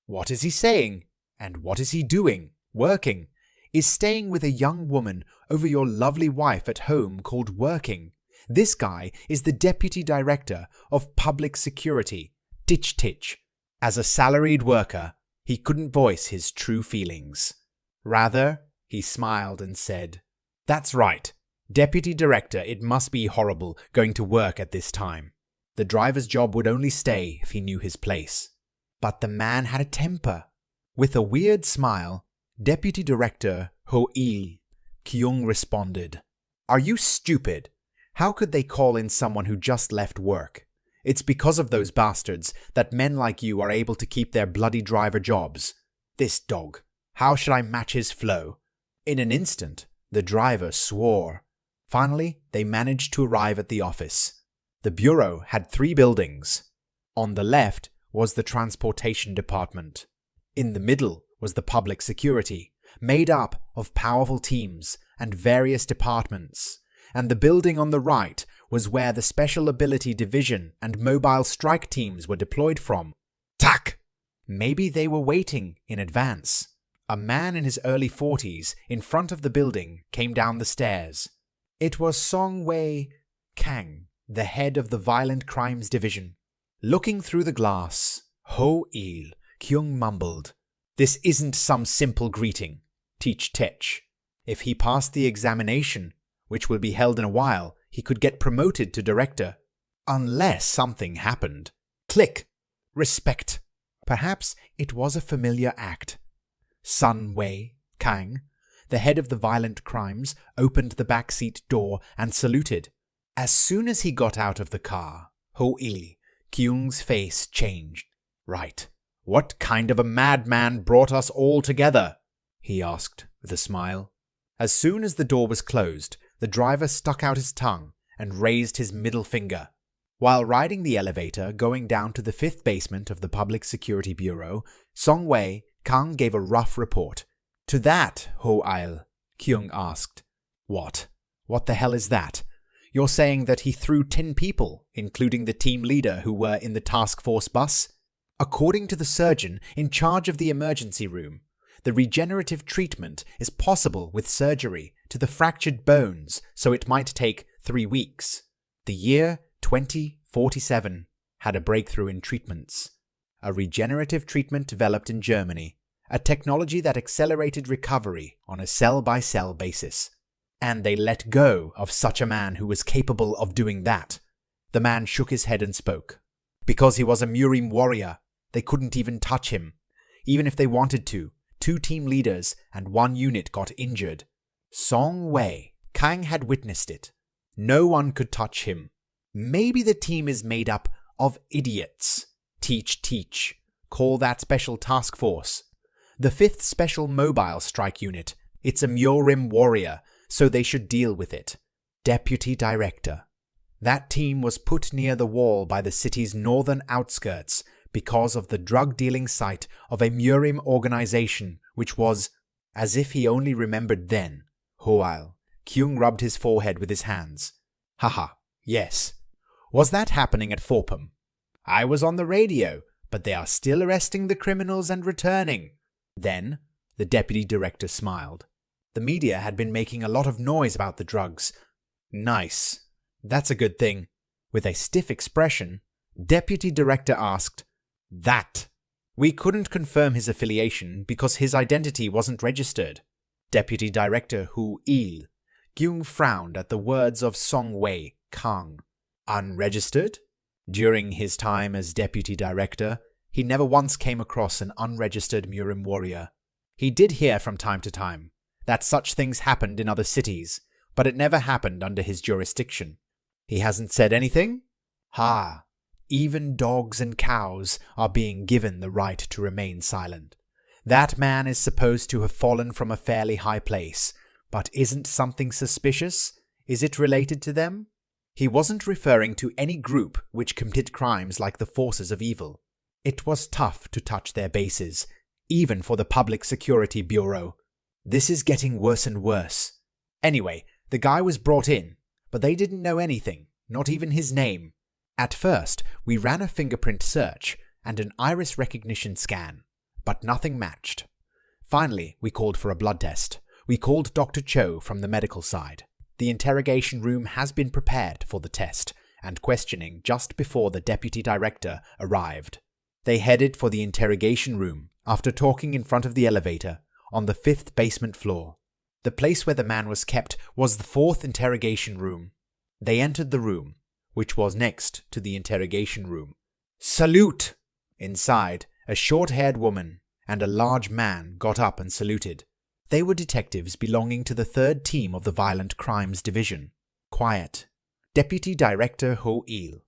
What is he saying? And what is he doing? Working. Is staying with a young woman over your lovely wife at home called working? This guy is the Deputy Director of Public Security, Titch Titch. As a salaried worker, he couldn't voice his true feelings. Rather, he smiled and said, "That's right. Deputy Director, it must be horrible going to work at this time. The driver's job would only stay if he knew his place." But the man had a temper. With a weird smile, Deputy Director Ho-il Kyung responded, "Are you stupid? How could they call in someone who just left work? It's because of those bastards that men like you are able to keep their bloody driver jobs. This dog, how should I match his flow?" In an instant, the driver swore. Finally, they managed to arrive at the office. The bureau had 3 buildings. On the left was the transportation department. In the middle was the public security, made up of powerful teams and various departments. And the building on the right was where the Special Ability Division and Mobile Strike teams were deployed from. Tack! Maybe they were waiting in advance. A man in his early 40s in front of the building came down the stairs. It was Song Wei Kang, the head of the Violent Crimes Division. Looking through the glass, Ho-il Kyung mumbled, "This isn't some simple greeting, Titch Titch. If he passed the examination, which will be held in a while, he could get promoted to director. Unless something happened. Click! Respect." Perhaps it was a familiar act. Sun Wei Kang, the head of the Violent Crimes, opened the backseat door and saluted. As soon as he got out of the car, Ho-il Kyung's face changed. "Right. What kind of a madman brought us all together?" he asked with a smile. As soon as the door was closed, the driver stuck out his tongue and raised his middle finger. While riding the elevator going down to the 5th basement of the Public Security Bureau, Song Wei Kang gave a rough report. "To that, Ho-il," Kyung asked. What the hell is that? You're saying that he threw 10 people, including the team leader who were in the task force bus? According to the surgeon in charge of the emergency room, the regenerative treatment is possible with surgery to the fractured bones, so it might take 3 weeks. The year 2047 had a breakthrough in treatments. A regenerative treatment developed in Germany, a technology that accelerated recovery on a cell-by-cell basis. And they let go of such a man who was capable of doing that. The man shook his head and spoke. Because he was a Murim warrior, they couldn't even touch him. Even if they wanted to, 2 team leaders and 1 unit got injured. Song Wei Kang had witnessed it. No one could touch him. Maybe the team is made up of idiots. Teach. Call that special task force. The 5th Special Mobile Strike Unit. It's a Murim warrior, so they should deal with it. Deputy Director. That team was put near the wall by the city's northern outskirts because of the drug-dealing site of a Murim organization, which was, as if he only remembered then. Ho-il Kyung rubbed his forehead with his hands. Haha, yes. Was that happening at Forpham? I was on the radio, but they are still arresting the criminals and returning. Then, the Deputy Director smiled. The media had been making a lot of noise about the drugs. Nice. That's a good thing. With a stiff expression, Deputy Director asked, "That?" We couldn't confirm his affiliation because his identity wasn't registered. Deputy Director Ho-il Kyung frowned at the words of Song Wei Kang. Unregistered? During his time as Deputy Director, he never once came across an unregistered Murim warrior. He did hear from time to time that such things happened in other cities, but it never happened under his jurisdiction. He hasn't said anything? Ha! Even dogs and cows are being given the right to remain silent. That man is supposed to have fallen from a fairly high place, but isn't something suspicious? Is it related to them? He wasn't referring to any group which committed crimes like the forces of evil. It was tough to touch their bases, even for the Public Security Bureau. This is getting worse and worse. Anyway, the guy was brought in, but they didn't know anything, not even his name. At first, we ran a fingerprint search and an iris recognition scan, but nothing matched. Finally, we called for a blood test. We called Dr. Cho from the medical side. The interrogation room has been prepared for the test and questioning just before the deputy director arrived. They headed for the interrogation room after talking in front of the elevator on the 5th basement floor. The place where the man was kept was the 4th interrogation room. They entered the room, which was next to the interrogation room. "Salute!" Inside, a short-haired woman and a large man got up and saluted. They were detectives belonging to the 3rd team of the Violent Crimes Division. Quiet. Deputy Director Ho-il.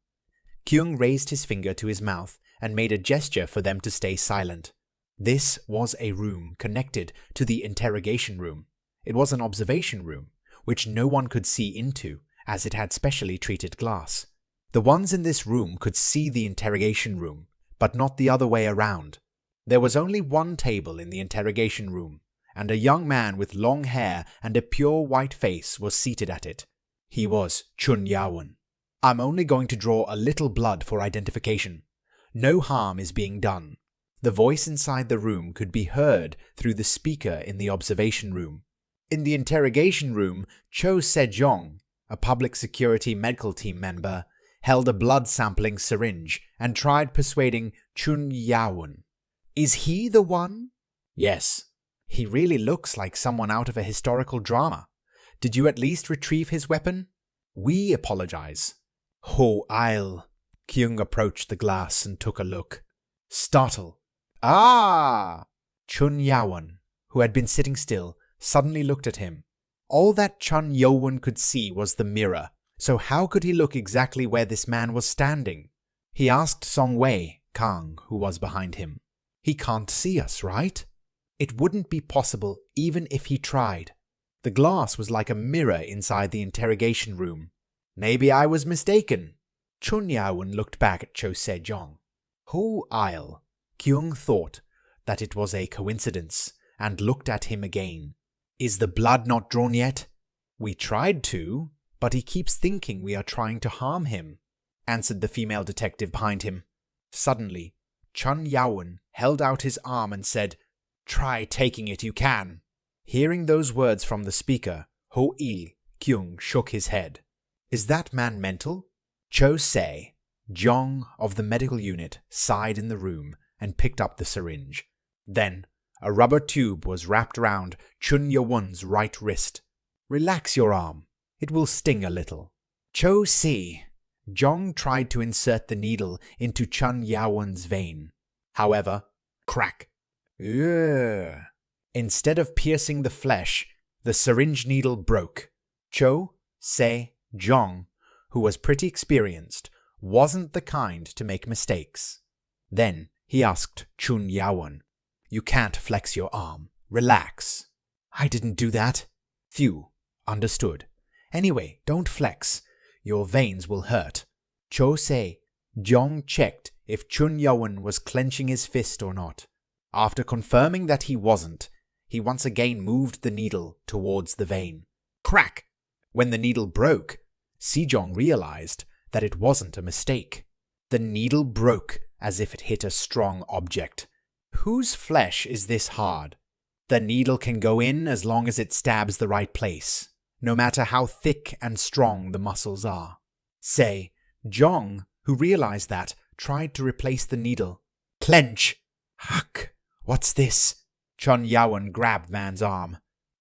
Kyung raised his finger to his mouth and made a gesture for them to stay silent. This was a room connected to the interrogation room. It was an observation room, which no one could see into, as it had specially treated glass. The ones in this room could see the interrogation room, but not the other way around. There was only one table in the interrogation room, and a young man with long hair and a pure white face was seated at it. He was Chun Yao-won. "I'm only going to draw a little blood for identification. No harm is being done." The voice inside the room could be heard through the speaker in the observation room. In the interrogation room, Cho Se-jong, a public security medical team member, held a blood sampling syringe and tried persuading Chun Yao-won. "Is he the one?" "Yes. He really looks like someone out of a historical drama. Did you at least retrieve his weapon?" "We apologize." "Ho-il." Kyung approached the glass and took a look. Startle. "Ah!" Chun Yao-won, who had been sitting still, suddenly looked at him. All that Chun Yao-won could see was the mirror, so how could he look exactly where this man was standing? He asked Song Wei Kang, who was behind him. "He can't see us, right?" It wouldn't be possible even if he tried. The glass was like a mirror inside the interrogation room. "Maybe I was mistaken." Chun Yao-won looked back at Cho Se-jong. Ho-il. Kyung thought that it was a coincidence and looked at him again. "Is the blood not drawn yet?" "We tried to, but he keeps thinking we are trying to harm him," answered the female detective behind him. Suddenly, Chun Yao-won held out his arm and said, "Try taking it, you can." Hearing those words from the speaker, Ho-il Kyung shook his head. "Is that man mental?" Cho Se-jong of the medical unit sighed in the room and picked up the syringe. Then, a rubber tube was wrapped around Chun Yao-won's right wrist. "Relax your arm. It will sting a little." Cho Se-jong tried to insert the needle into Chun Yao-won's vein. However, crack. Ugh. Instead of piercing the flesh, the syringe needle broke. Cho Se-jong, who was pretty experienced, wasn't the kind to make mistakes. Then he asked Chun Yao-won, "You can't flex your arm. Relax." "I didn't do that." "Phew. Understood. Anyway, don't flex. Your veins will hurt." Cho Se-jong checked if Chun Yao-won was clenching his fist or not. After confirming that he wasn't, he once again moved the needle towards the vein. Crack! When the needle broke, Se-jong realized that it wasn't a mistake. The needle broke as if it hit a strong object. Whose flesh is this hard? The needle can go in as long as it stabs the right place, no matter how thick and strong the muscles are. Se-jong, who realized that, tried to replace the needle. Clench! Huck! What's this? Chun Yao-won grabbed man's arm.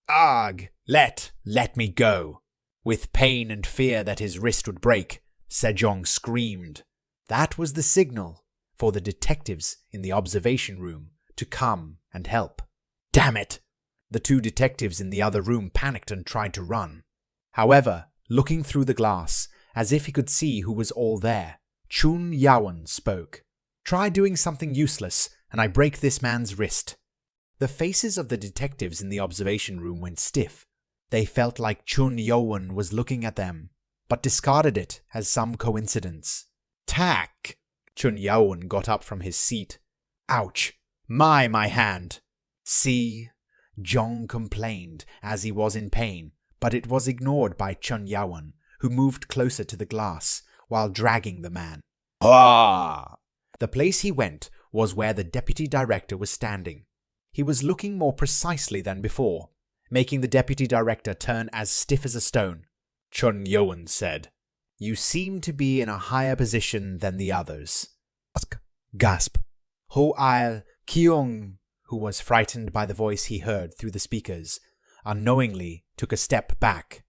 "Ugh! Let me go!" With pain and fear that his wrist would break, Se-jong screamed. That was the signal for the detectives in the observation room to come and help. Damn it! The two detectives in the other room panicked and tried to run. However, looking through the glass, as if he could see who was all there, Chun Yao-won spoke. "Try doing something useless, and I break this man's wrist." The faces of the detectives in the observation room went stiff. They felt like Chun Yao-won was looking at them, but discarded it as some coincidence. "Tack!" Chun Yao-won got up from his seat. "Ouch! My hand!" Se-jong complained as he was in pain, but it was ignored by Chun Yao-won, who moved closer to the glass, while dragging the man. Ah! The place he went was where the deputy director was standing. He was looking more precisely than before, making the deputy director turn as stiff as a stone. Chun Yowun said, "You seem to be in a higher position than the others." Gasp. Ho Ail Kyung, who was frightened by the voice he heard through the speakers, unknowingly took a step back.